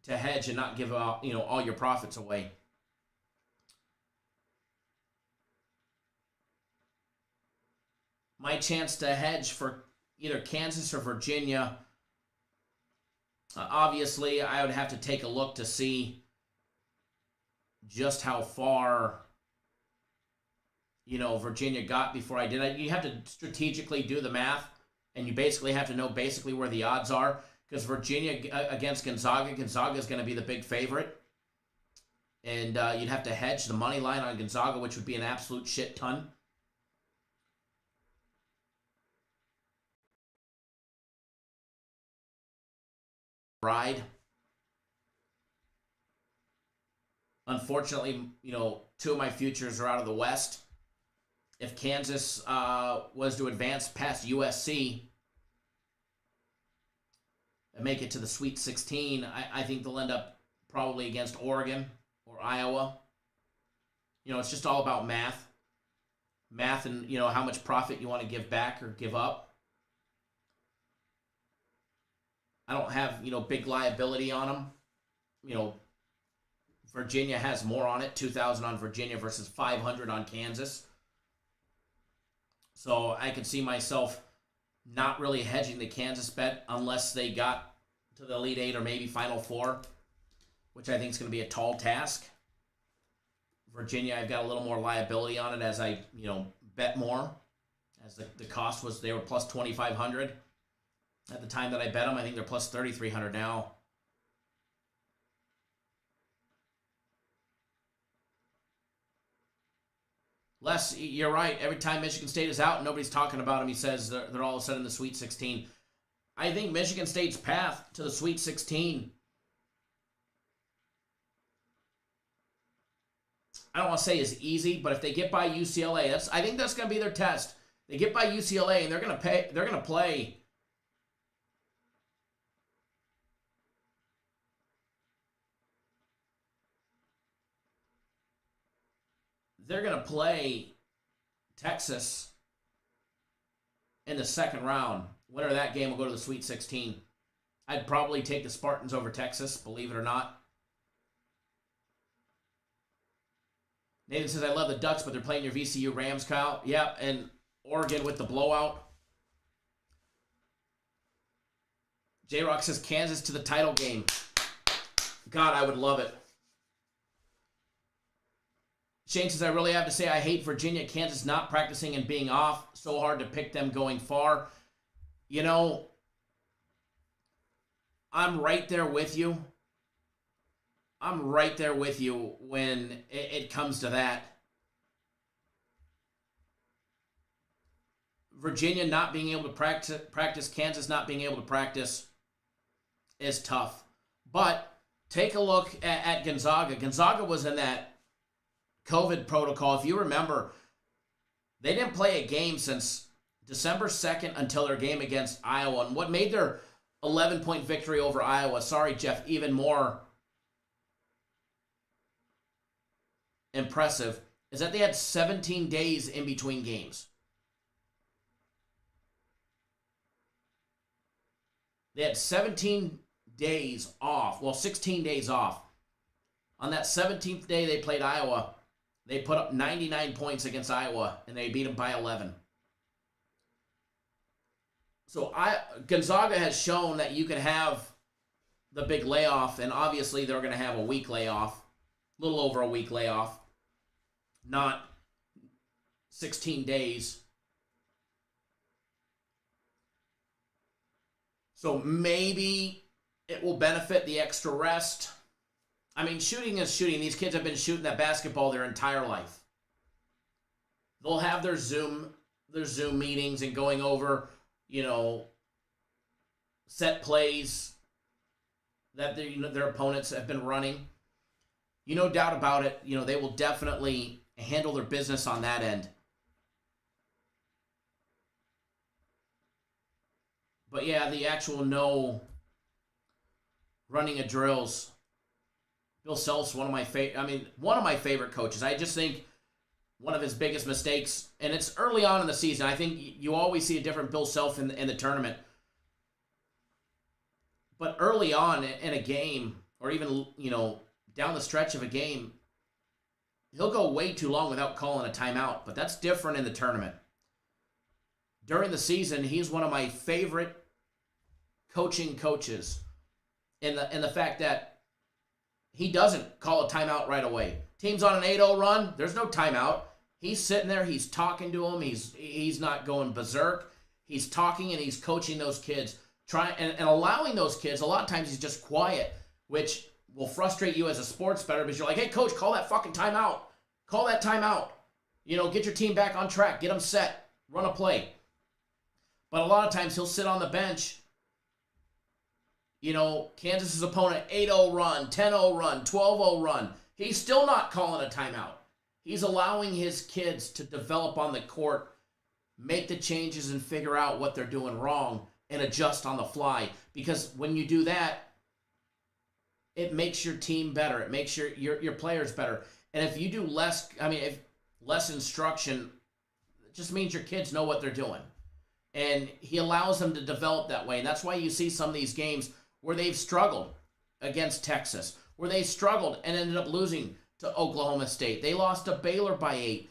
to hedge and not give out, all your profits away. My chance to hedge for either Kansas or Virginia, obviously, I would have to take a look to see just how far, Virginia got before I did. You have to strategically do the math, and you basically have to know where the odds are, because Virginia against Gonzaga is going to be the big favorite. And you'd have to hedge the money line on Gonzaga, which would be an absolute shit ton. Ride. Unfortunately, two of my futures are out of the West. If Kansas was to advance past USC and make it to the Sweet 16, I think they'll end up probably against Oregon or Iowa. It's just all about math. Math and, how much profit you want to give back or give up. I don't have, big liability on them. Virginia has more on it, 2,000 on Virginia versus 500 on Kansas. So I could see myself not really hedging the Kansas bet unless they got to the Elite Eight or maybe Final Four, which I think is going to be a tall task. Virginia, I've got a little more liability on it as I, bet more. As the cost was, they were plus 2,500 at the time that I bet them. I think they're plus 3,300 now. Les, you're right. Every time Michigan State is out, nobody's talking about them. He says they're all of a sudden in the Sweet 16. I think Michigan State's path to the Sweet 16, I don't want to say is easy, but if they get by UCLA, I think that's going to be their test. They get by UCLA and they're going to play. They're going to play Texas in the second round. Winner of that game will go to the Sweet 16. I'd probably take the Spartans over Texas, believe it or not. Nathan says, I love the Ducks, but they're playing your VCU Rams, Kyle. Yeah, and Oregon with the blowout. J-Rock says, Kansas to the title game. God, I would love it. Shane says, I really have to say I hate Virginia, Kansas not practicing and being off. So hard to pick them going far. I'm right there with you. I'm right there with you when it comes to that. Virginia not being able to practice, Kansas not being able to practice is tough. But take a look at Gonzaga. Gonzaga was in that COVID protocol. If you remember, they didn't play a game since December 2nd until their game against Iowa. And what made their 11-point victory over Iowa, sorry, Jeff, even more impressive is that they had 17 days in between games. They had 17 days off. Well, 16 days off. On that 17th day they played Iowa, they put up 99 points against Iowa, and they beat them by 11. So Gonzaga has shown that you can have the big layoff, and obviously they're going to have a week layoff, a little over a week layoff, not 16 days. So maybe it will benefit the extra rest. I mean, shooting is shooting. These kids have been shooting that basketball their entire life. They'll have their Zoom meetings and going over, set plays that their opponents have been running. No doubt about it, they will definitely handle their business on that end. But yeah, the actual no running of drills. Bill Self's one of my favorite coaches. I just think one of his biggest mistakes, and it's early on in the season. I think you always see a different Bill Self in the tournament. But early on in a game, or even down the stretch of a game, he'll go way too long without calling a timeout. But that's different in the tournament. During the season, he's one of my favorite coaches in the fact that he doesn't call a timeout right away. Team's on an 8-0 run. There's no timeout. He's sitting there. He's talking to them. He's not going berserk. He's talking and he's coaching those kids. And allowing those kids, a lot of times he's just quiet, which will frustrate you as a sports bettor because you're like, hey, coach, call that fucking timeout. Call that timeout. Get your team back on track. Get them set. Run a play. But a lot of times he'll sit on the bench. Kansas's opponent, 8-0 run, 10-0 run, 12-0 run. He's still not calling a timeout. He's allowing his kids to develop on the court, make the changes and figure out what they're doing wrong and adjust on the fly. Because when you do that, it makes your team better. It makes your players better. And if you do less instruction, it just means your kids know what they're doing. And he allows them to develop that way. And that's why you see some of these games where they've struggled against Texas, where they struggled and ended up losing to Oklahoma State. They lost to Baylor by 8.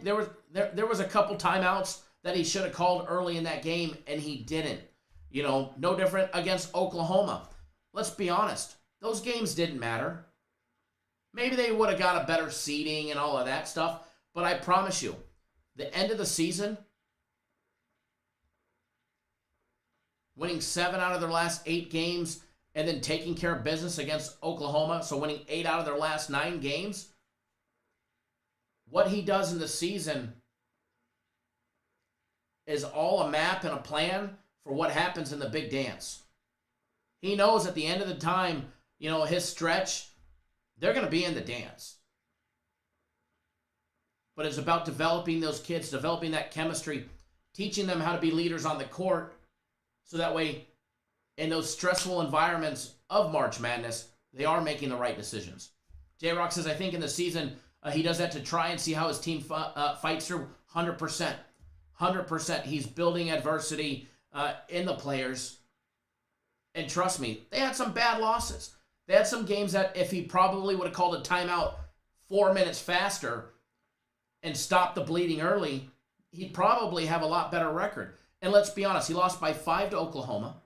There was a couple timeouts that he should have called early in that game, and he didn't. No different against Oklahoma. Let's be honest. Those games didn't matter. Maybe they would have got a better seeding and all of that stuff, but I promise you, the end of the season, winning 7 out of their last 8 games, and then taking care of business against Oklahoma, so winning 8 out of their last 9 games. What he does in the season is all a map and a plan for what happens in the big dance. He knows at the end of the time, his stretch, they're going to be in the dance. But it's about developing those kids, developing that chemistry, teaching them how to be leaders on the court, so that way, in those stressful environments of March Madness, they are making the right decisions. J-Rock says, I think in the season, he does that to try and see how his team fights through 100%. 100%. He's building adversity in the players. And trust me, they had some bad losses. They had some games that if he probably would have called a timeout 4 minutes faster and stopped the bleeding early, he'd probably have a lot better record. And let's be honest, he lost by 5 to Oklahoma.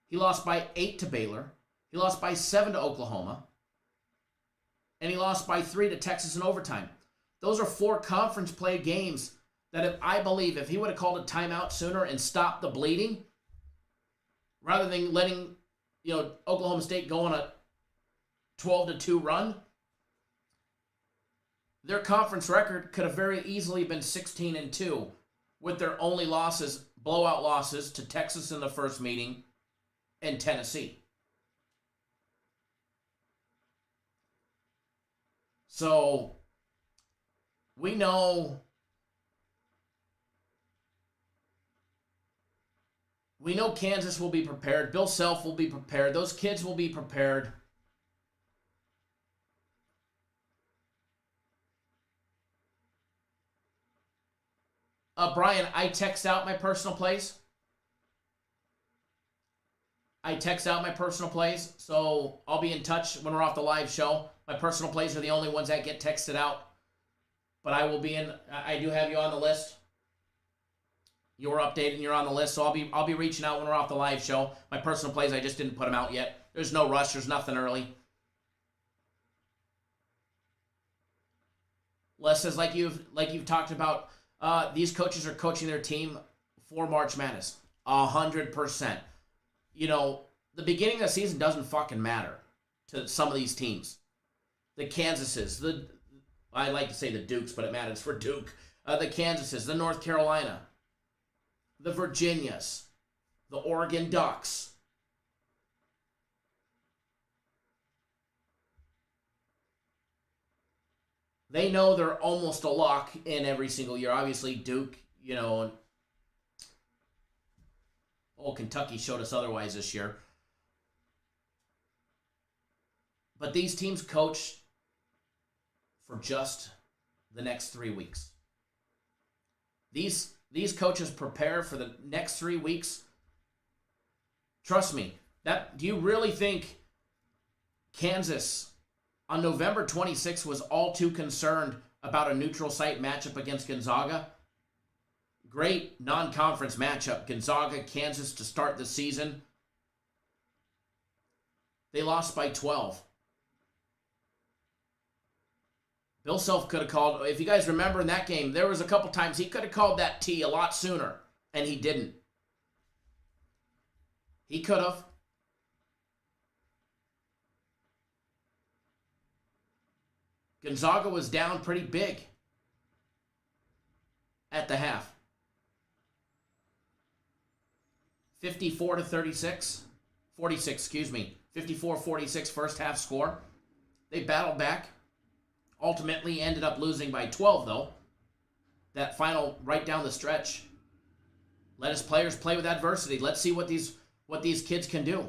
He lost by 8 to Baylor. He lost by 7 to Oklahoma. And he lost by 3 to Texas in overtime. Those are 4 conference play games that I believe if he would have called a timeout sooner and stopped the bleeding, rather than letting Oklahoma State go on a 12-2 run, their conference record could have very easily been 16-2 with their only losses, blowout losses to Texas in the first meeting and Tennessee. So we know Kansas will be prepared. Bill Self will be prepared. Those kids will be prepared. Brian, I text out my personal plays. I text out my personal plays, so I'll be in touch when we're off the live show. My personal plays are the only ones that get texted out. But I will be in. I do have you on the list. You're updated and you're on the list, so I'll be reaching out when we're off the live show. My personal plays, I just didn't put them out yet. There's no rush. There's nothing early. Les says, like you've talked about, these coaches are coaching their team for March Madness. 100%. You know, the beginning of the season doesn't fucking matter to some of these teams. The Kansases, I like to say the Dukes, but it matters for Duke. The Kansases, the North Carolina, the Virginias, the Oregon Ducks. They know they're almost a lock in every single year. Obviously, Duke, you know, Kentucky showed us otherwise this year. But these teams coach for just the next 3 weeks. These coaches prepare for the next 3 weeks. Trust me. Do you really think Kansas on November 26th was all too concerned about a neutral site matchup against Gonzaga? Great non-conference matchup. Gonzaga, Kansas to start the season. They lost by 12. Bill Self could have called, if you guys remember in that game, there was a couple times he could have called that T a lot sooner, and he didn't. He could have. Gonzaga was down pretty big at the half. 54-36. 46, excuse me. 54-46 first half score. They battled back. Ultimately ended up losing by 12, though. That final right down the stretch. Let his players play with adversity. Let's see what these kids can do.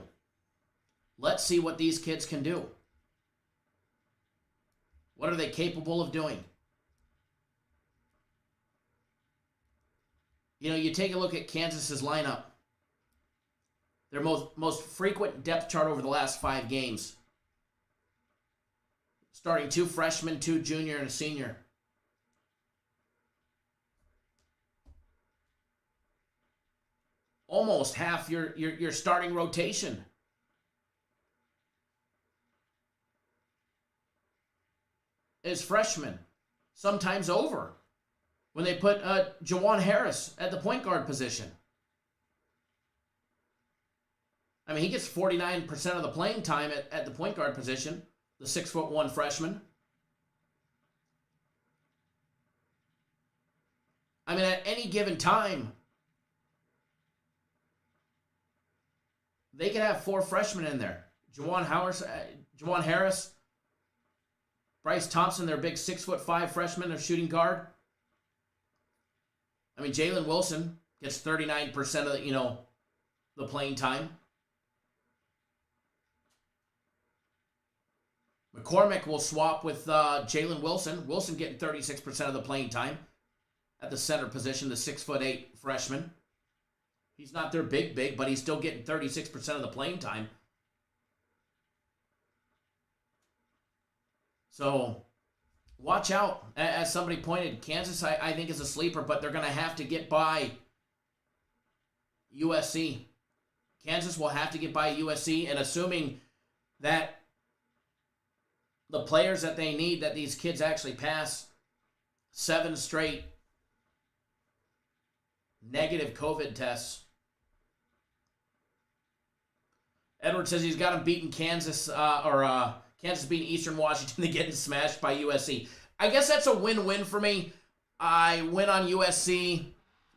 Let's see what these kids can do. What are they capable of doing? You know, you take a look at Kansas's lineup. Their most frequent depth chart over the last 5 games. Starting 2 freshmen, 2 junior, and a senior. Almost half your starting rotation. Is freshmen. Sometimes over. When they put Jawan Harris at the point guard position. I mean, he gets 49% of the playing time at the point guard position. The 6'1" freshman. I mean, at any given time, they could have 4 freshmen in there. Jawan Harris, Bryce Thompson, their big 6'5" freshman, their shooting guard. I mean, Jalen Wilson gets 39% of the playing time. McCormick will swap with Jalen Wilson. Wilson getting 36% of the playing time at the center position, the 6'8" freshman. He's not their big, but he's still getting 36% of the playing time. So, watch out. As somebody pointed, Kansas, I think, is a sleeper, but they're going to have to get by USC. Kansas will have to get by USC, and assuming that the players that they need, that these kids actually pass 7 straight negative COVID tests. Edward says he's got them beating Kansas, Kansas beating Eastern Washington to getting smashed by USC. I guess that's a win-win for me. I win on USC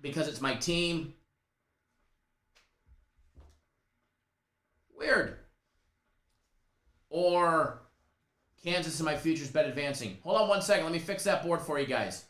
because it's my team. Weird. Or Kansas in my futures bet advancing. Hold on one second. Let me fix that board for you guys.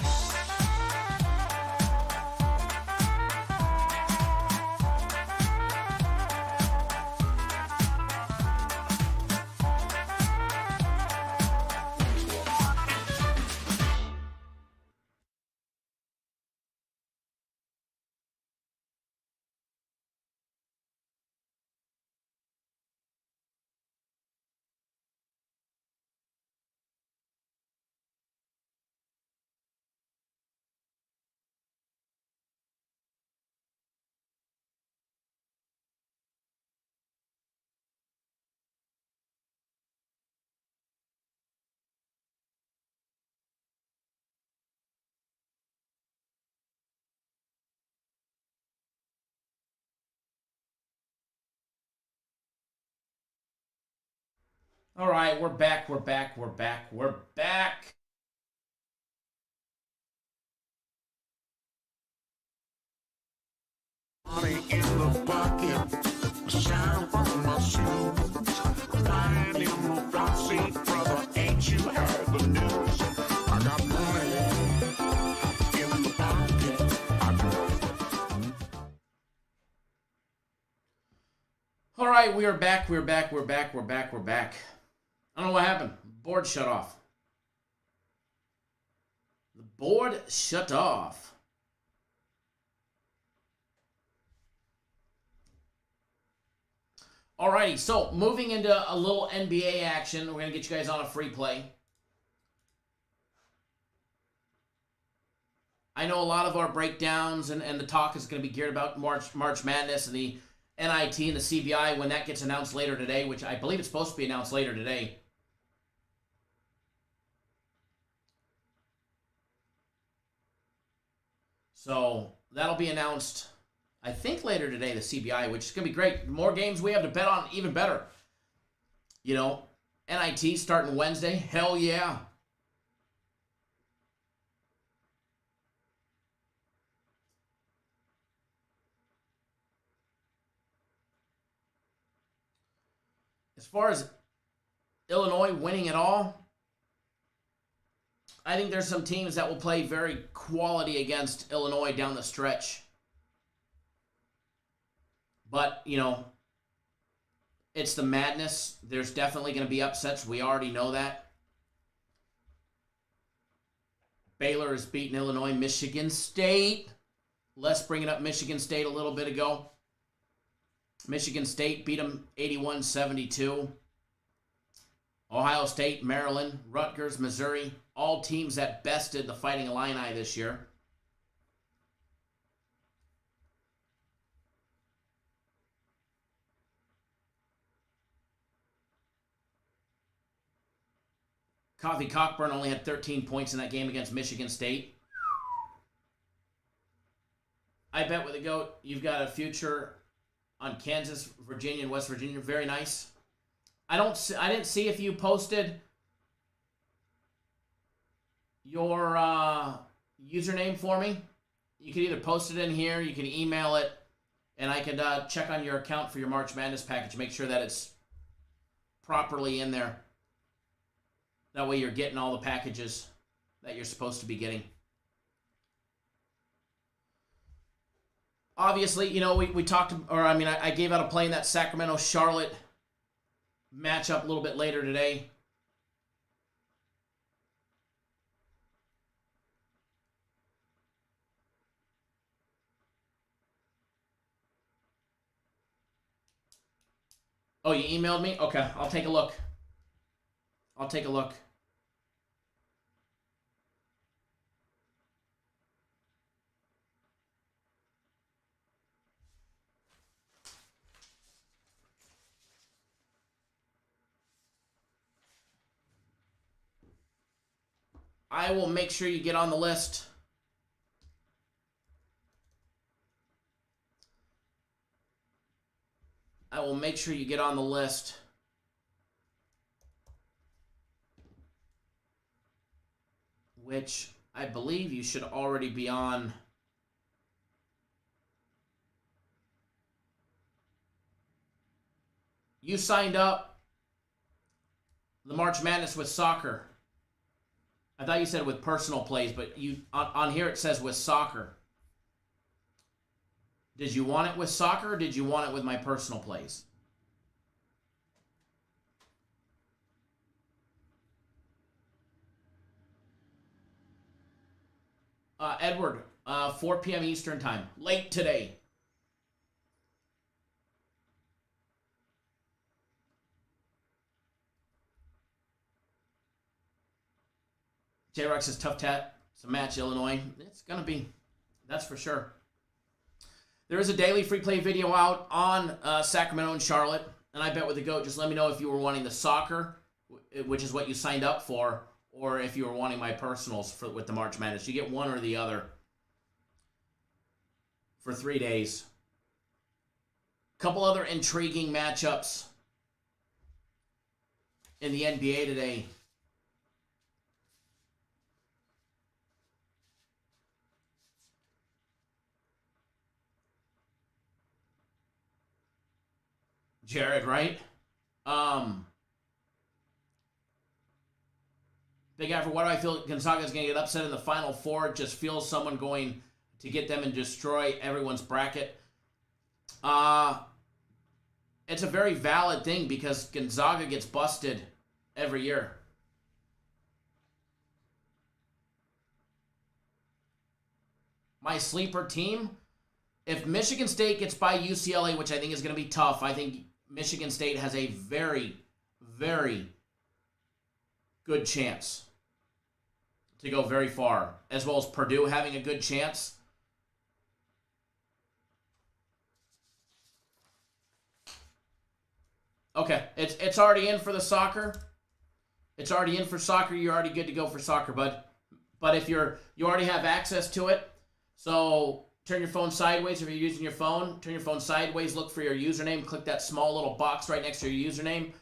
All right, we're back. We're back. We're back. We're back. Money in the bucket, shine from my shoes. Flying in the front seat, brother, ain't you heard the news? I got money in the pocket. All right, we are back. We're back. We're back. We're back. We're back. I don't know what happened. Board shut off. The board shut off. Alrighty, so moving into a little NBA action, we're going to get you guys on a free play. I know a lot of our breakdowns and the talk is going to be geared about March Madness and the NIT and the CBI when that gets announced later today, which I believe it's supposed to be announced later today. So that'll be announced, I think, later today, the CBI, which is going to be great. The more games we have to bet on, even better. You know, NIT starting Wednesday. Hell yeah. As far as Illinois winning it all, I think there's some teams that will play very quality against Illinois down the stretch. But, you know, it's the madness. There's definitely going to be upsets. We already know that. Baylor has beaten Illinois. Michigan State. Les bringing up Michigan State a little bit ago. Michigan State beat them 81-72. Ohio State, Maryland, Rutgers, Missouri. All teams that bested the Fighting Illini this year. Coffee Cockburn only had 13 points in that game against Michigan State. I bet with the GOAT, you've got a future on Kansas, Virginia, and West Virginia. Very nice. I didn't see if you posted your username for me. You can either post it in here, you can email it, and I could check on your account for your March Madness package. Make sure that it's properly in there. That way you're getting all the packages that you're supposed to be getting. Obviously, you know, we talked, or I mean, I gave out a play in that Sacramento-Charlotte matchup a little bit later today. Oh, you emailed me? Okay, I'll take a look. I'll take a look. I will make sure you get on the list. I will make sure you get on the list. Which I believe you should already be on. You signed up the March Madness with soccer. I thought you said with personal plays, but you on here it says with soccer. Did you want it with soccer or did you want it with my personal plays? Edward, 4 p.m. Eastern time. Late today. J-Rex is tough it's a match, Illinois. It's going to be. That's for sure. There is a daily free play video out on Sacramento and Charlotte. And I bet with the GOAT, just let me know if you were wanting the soccer, which is what you signed up for, or if you were wanting my personals with the March Madness. You get one or the other for 3 days. Couple other intriguing matchups. in the NBA today. Jared, right? Big Afro, why do I feel Gonzaga's going to get upset in the Final Four? It just feels someone going to get them and destroy everyone's bracket. It's a very valid thing because Gonzaga gets busted every year. My sleeper team, if Michigan State gets by UCLA, which I think is going to be tough, I think Michigan State has a very, very good chance to go very far, as well as Purdue having a good chance. Okay, it's already in for the soccer. It's already in for soccer. You're already good to go for soccer, bud. But if you already have access to it, so turn your phone sideways if you're using your phone. Turn your phone sideways, look for your username, click that small little box right next to your username,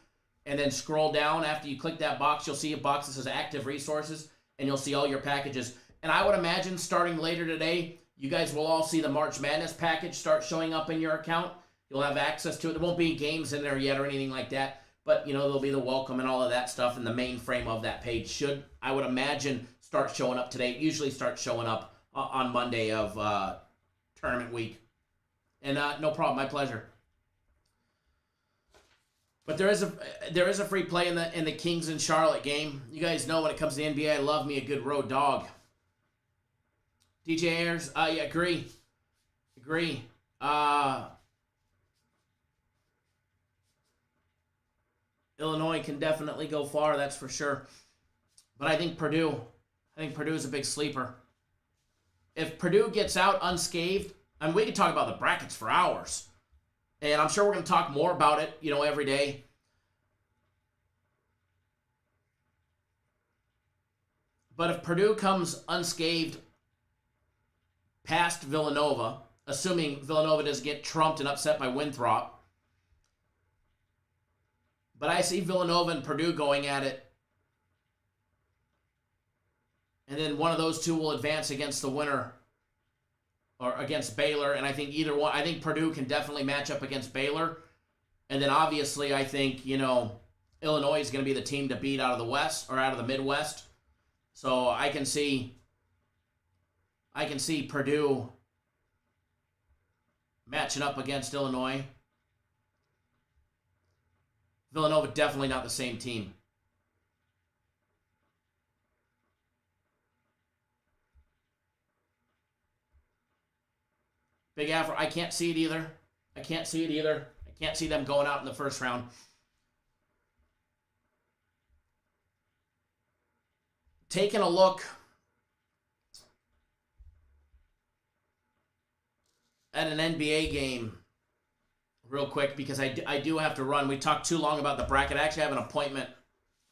and then scroll down. After you click that box, you'll see a box that says Active Resources, and you'll see all your packages. And I would imagine starting later today, you guys will all see the March Madness package start showing up in your account. You'll have access to it. There won't be games in there yet or anything like that, but there'll be the welcome and all of that stuff, and the mainframe of that page should, I would imagine, start showing up today. It usually starts showing up on Monday of tournament week. And no problem, my pleasure. But there is a free play in the Kings and Charlotte game. You guys know when it comes to the NBA, I love me a good road dog. DJ Ayers, yeah, agree. Illinois can definitely go far, that's for sure. But I think Purdue is a big sleeper. If Purdue gets out unscathed, I mean, we could talk about the brackets for hours. And I'm sure we're going to talk more about it, every day. But if Purdue comes unscathed past Villanova, assuming Villanova doesn't get trumped and upset by Winthrop, but I see Villanova and Purdue going at it. And then one of those two will advance against the winner or against Baylor. And I think either one, I think Purdue can definitely match up against Baylor. And then obviously I think, Illinois is going to be the team to beat out of the West or out of the Midwest. So I can see Purdue matching up against Illinois. Villanova definitely not the same team. Big Afro, I can't see it either. I can't see them going out in the first round. Taking a look at an NBA game real quick because I do have to run. We talked too long about the bracket. I actually have an appointment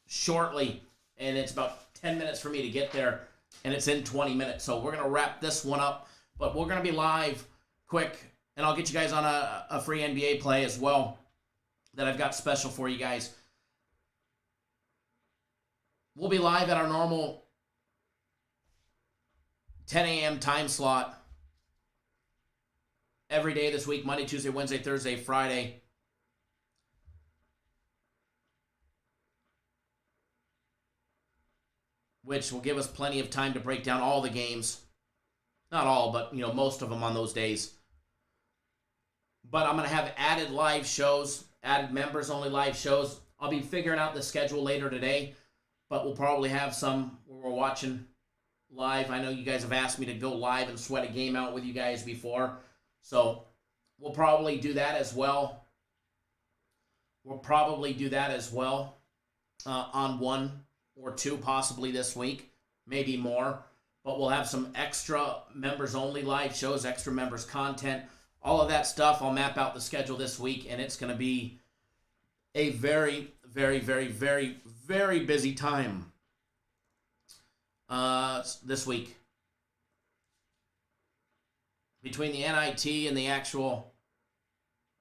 shortly, and it's about 10 minutes for me to get there, and it's in 20 minutes. So we're going to wrap this one up, but we're going to be live quick, and I'll get you guys on a free NBA play as well that I've got special for you guys. We'll be live at our normal 10 a.m. time slot every day this week, Monday, Tuesday, Wednesday, Thursday, Friday. Which will give us plenty of time to break down all the games. Not all, but most of them on those days. But I'm going to have added live shows, added members-only live shows. I'll be figuring out the schedule later today, but we'll probably have some where we're watching live. I know you guys have asked me to go live and sweat a game out with you guys before. So we'll probably do that as well. On one or two possibly this week, maybe more. But we'll have some extra members-only live shows, extra members content, all of that stuff. I'll map out the schedule this week, and it's going to be a very, very, very, very, very busy time this week. Between the NIT and the actual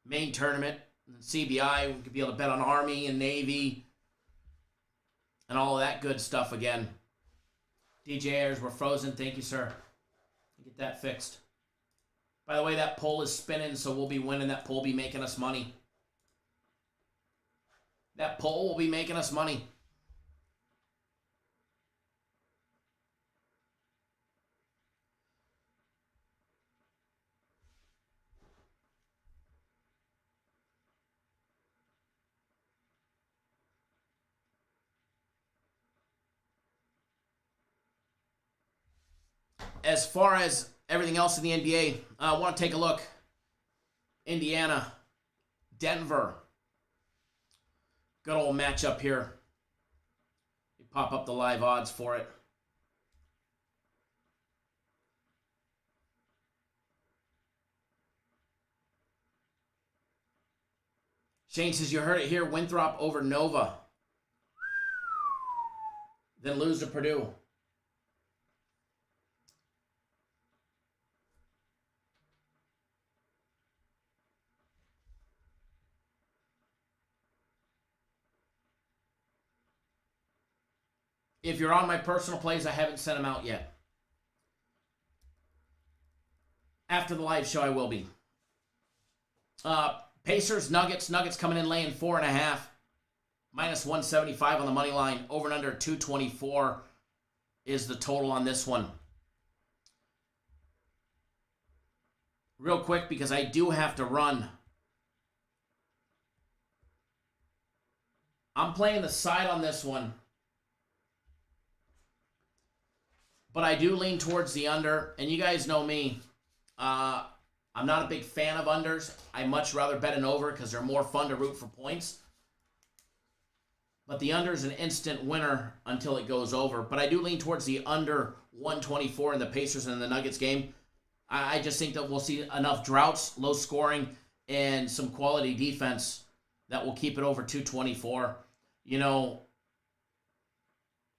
main tournament, CBI, we could be able to bet on Army and Navy, and all of that good stuff again. DJ Ayers, we're frozen. Thank you, sir. Get that fixed. By the way, that poll is spinning, so we'll be winning. That poll will be making us money. That poll will be making us money. As far as everything else in the NBA, I want to take a look. Indiana, Denver. Good old matchup here. You pop up the live odds for it. Shane says, you heard it here, Winthrop over Nova. Then lose to Purdue. If you're on my personal plays, I haven't sent them out yet. After the live show, I will be. Pacers, Nuggets. Nuggets coming in laying 4.5. Minus 175 on the money line. Over and under 224 is the total on this one. Real quick, because I do have to run. I'm playing the side on this one. But I do lean towards the under, and you guys know me. I'm not a big fan of unders. I much rather bet an over because they're more fun to root for points. But the under is an instant winner until it goes over. But I do lean towards the under 124 in the Pacers and the Nuggets game. I just think that we'll see enough droughts, low scoring, and some quality defense that will keep it over 224. You know,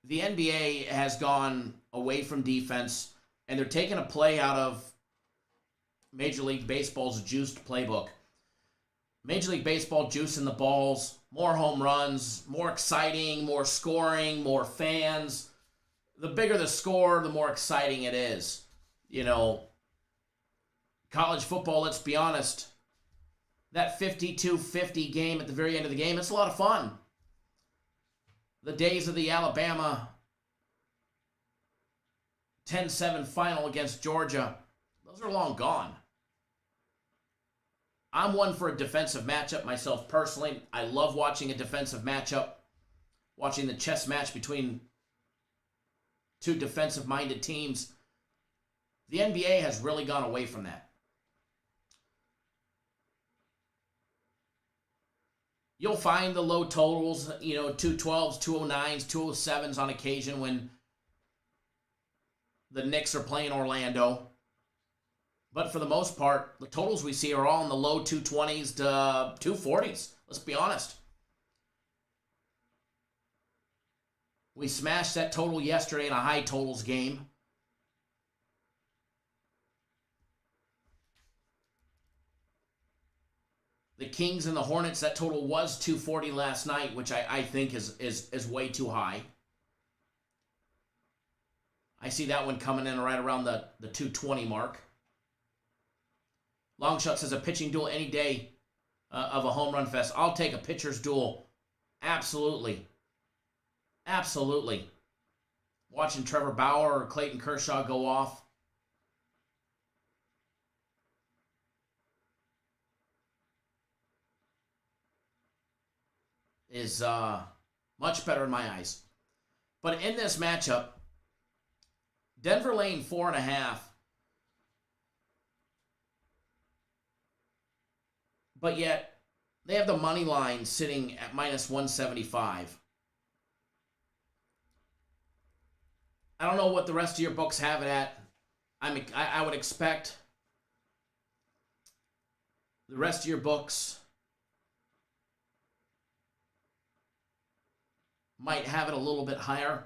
the NBA has gone away from defense, and they're taking a play out of Major League Baseball's juiced playbook. Major League Baseball juicing the balls, more home runs, more exciting, more scoring, more fans. The bigger the score, the more exciting it is. You know, college football, let's be honest, that 52-50 game at the very end of the game, it's a lot of fun. The days of the Alabama 10-7 final against Georgia, those are long gone. I'm one for a defensive matchup myself personally. I love watching a defensive matchup, watching the chess match between two defensive-minded teams. The NBA has really gone away from that. You'll find the low totals, 212s, 209s, 207s on occasion when the Knicks are playing Orlando. But for the most part, the totals we see are all in the low 220s to 240s. Let's be honest. We smashed that total yesterday in a high totals game. The Kings and the Hornets, that total was 240 last night, which I think is way too high. I see that one coming in right around the 220 mark. Longshot says a pitching duel any day of a home run fest. I'll take a pitcher's duel. Absolutely. Absolutely. Watching Trevor Bauer or Clayton Kershaw go off. Is much better in my eyes. But in this matchup, Denver laying 4.5. But yet, they have the money line sitting at minus 175. I don't know what the rest of your books have it at. I would expect the rest of your books might have it a little bit higher.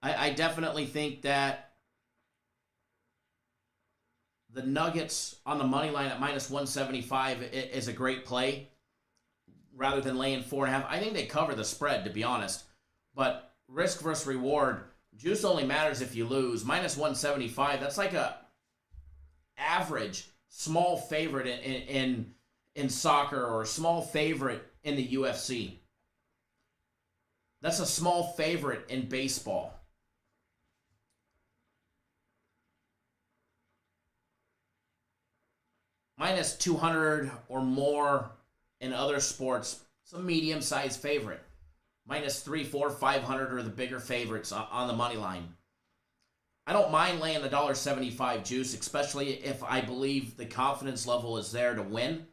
I definitely think that the Nuggets on the money line at minus 175 is a great play rather than laying 4.5. I think they cover the spread, to be honest. But risk versus reward, juice only matters if you lose. Minus 175, that's like a average small favorite in soccer or a small favorite in the UFC. That's a small favorite in baseball. Minus 200 or more in other sports, it's a medium-sized favorite. Minus 300, 400, 500 are the bigger favorites on the money line. I don't mind laying the $1.75 juice, especially if I believe the confidence level is there to win.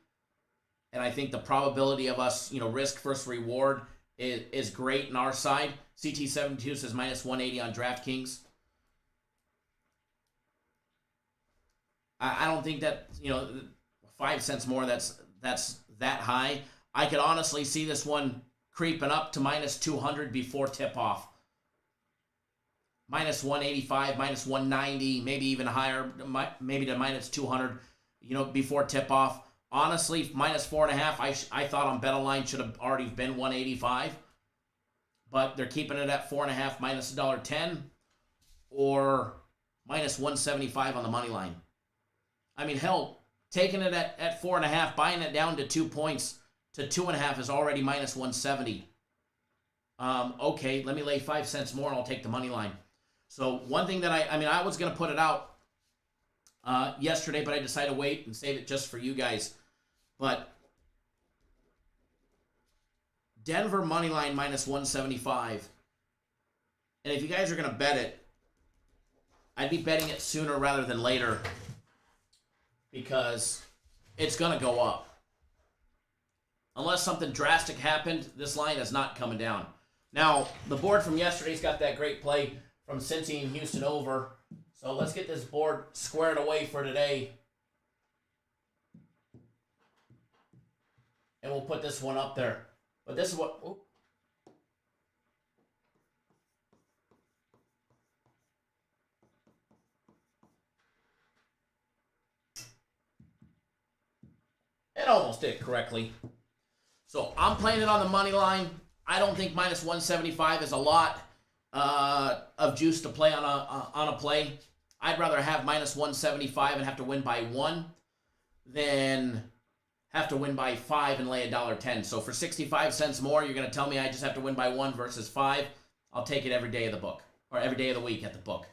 And I think the probability of us, risk versus reward is great on our side. CT72 says minus 180 on DraftKings. I don't think that, 5 cents more, that's that high. I could honestly see this one creeping up to minus 200 before tip-off. Minus 185, minus 190, maybe even higher, maybe to minus 200, before tip-off. Honestly, minus 4.5, I thought on BetOnline should have already been 185. But they're keeping it at 4.5, minus $1.10, or minus 175 on the money line. I mean, hell, taking it at 4.5, buying it down to 2 points to 2.5 is already minus 170. Okay, let me lay 5 cents more and I'll take the money line. So one thing that I was going to put it out yesterday, but I decided to wait and save it just for you guys. But Denver money line minus 175. And if you guys are going to bet it, I'd be betting it sooner rather than later because it's going to go up. Unless something drastic happened, this line is not coming down. Now, the board from yesterday's got that great play from Cincy and Houston over. So let's get this board squared away for today. And we'll put this one up there. But this is what... Oh. It almost did correctly. So I'm playing it on the money line. I don't think minus 175 is a lot of juice to play on a play. I'd rather have minus 175 and have to win by 1 than have to win by 5 and lay $1.10. So for 65 cents more, you're going to tell me I just have to win by 1 versus 5. I'll take it every day of the book, or every day of the week at the book.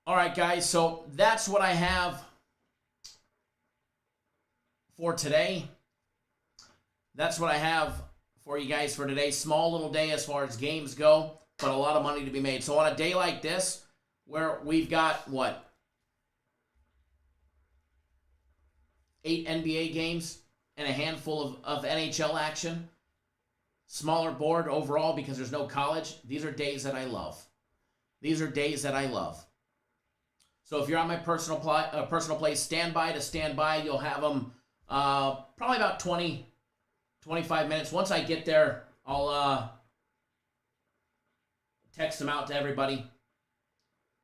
All right, guys, so that's what I have for today. That's what I have for you guys for today. Small little day as far as games go, but a lot of money to be made. So on a day like this, where we've got, 8 NBA games and a handful of NHL action, smaller board overall because there's no college, these are days that I love. These are days that I love. So if you're on my personal play, stand by. You'll have them probably about 20, 25 minutes. Once I get there, I'll text them out to everybody,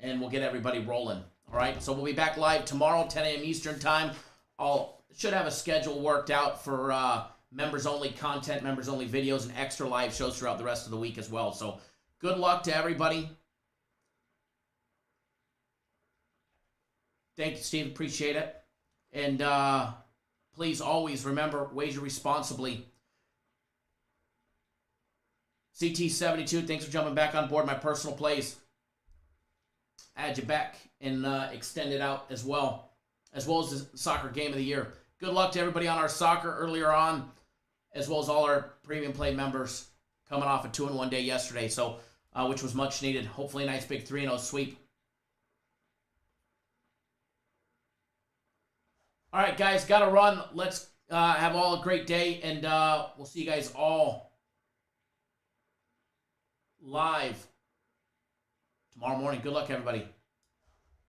and we'll get everybody rolling. All right? So we'll be back live tomorrow, 10 a.m. Eastern Time. Should have a schedule worked out for members-only content, members-only videos, and extra live shows throughout the rest of the week as well. So good luck to everybody. Thank you, Steve. Appreciate it. And please always remember, wager responsibly. CT72, thanks for jumping back on board my personal plays. Add you back and extend it out as well as the soccer game of the year. Good luck to everybody on our soccer earlier on, as well as all our premium play members coming off a 2-1 day yesterday, so which was much needed. Hopefully a nice big 3-0 sweep. All right, guys, got to run. Let's have all a great day, and we'll see you guys all live tomorrow morning. Good luck, everybody.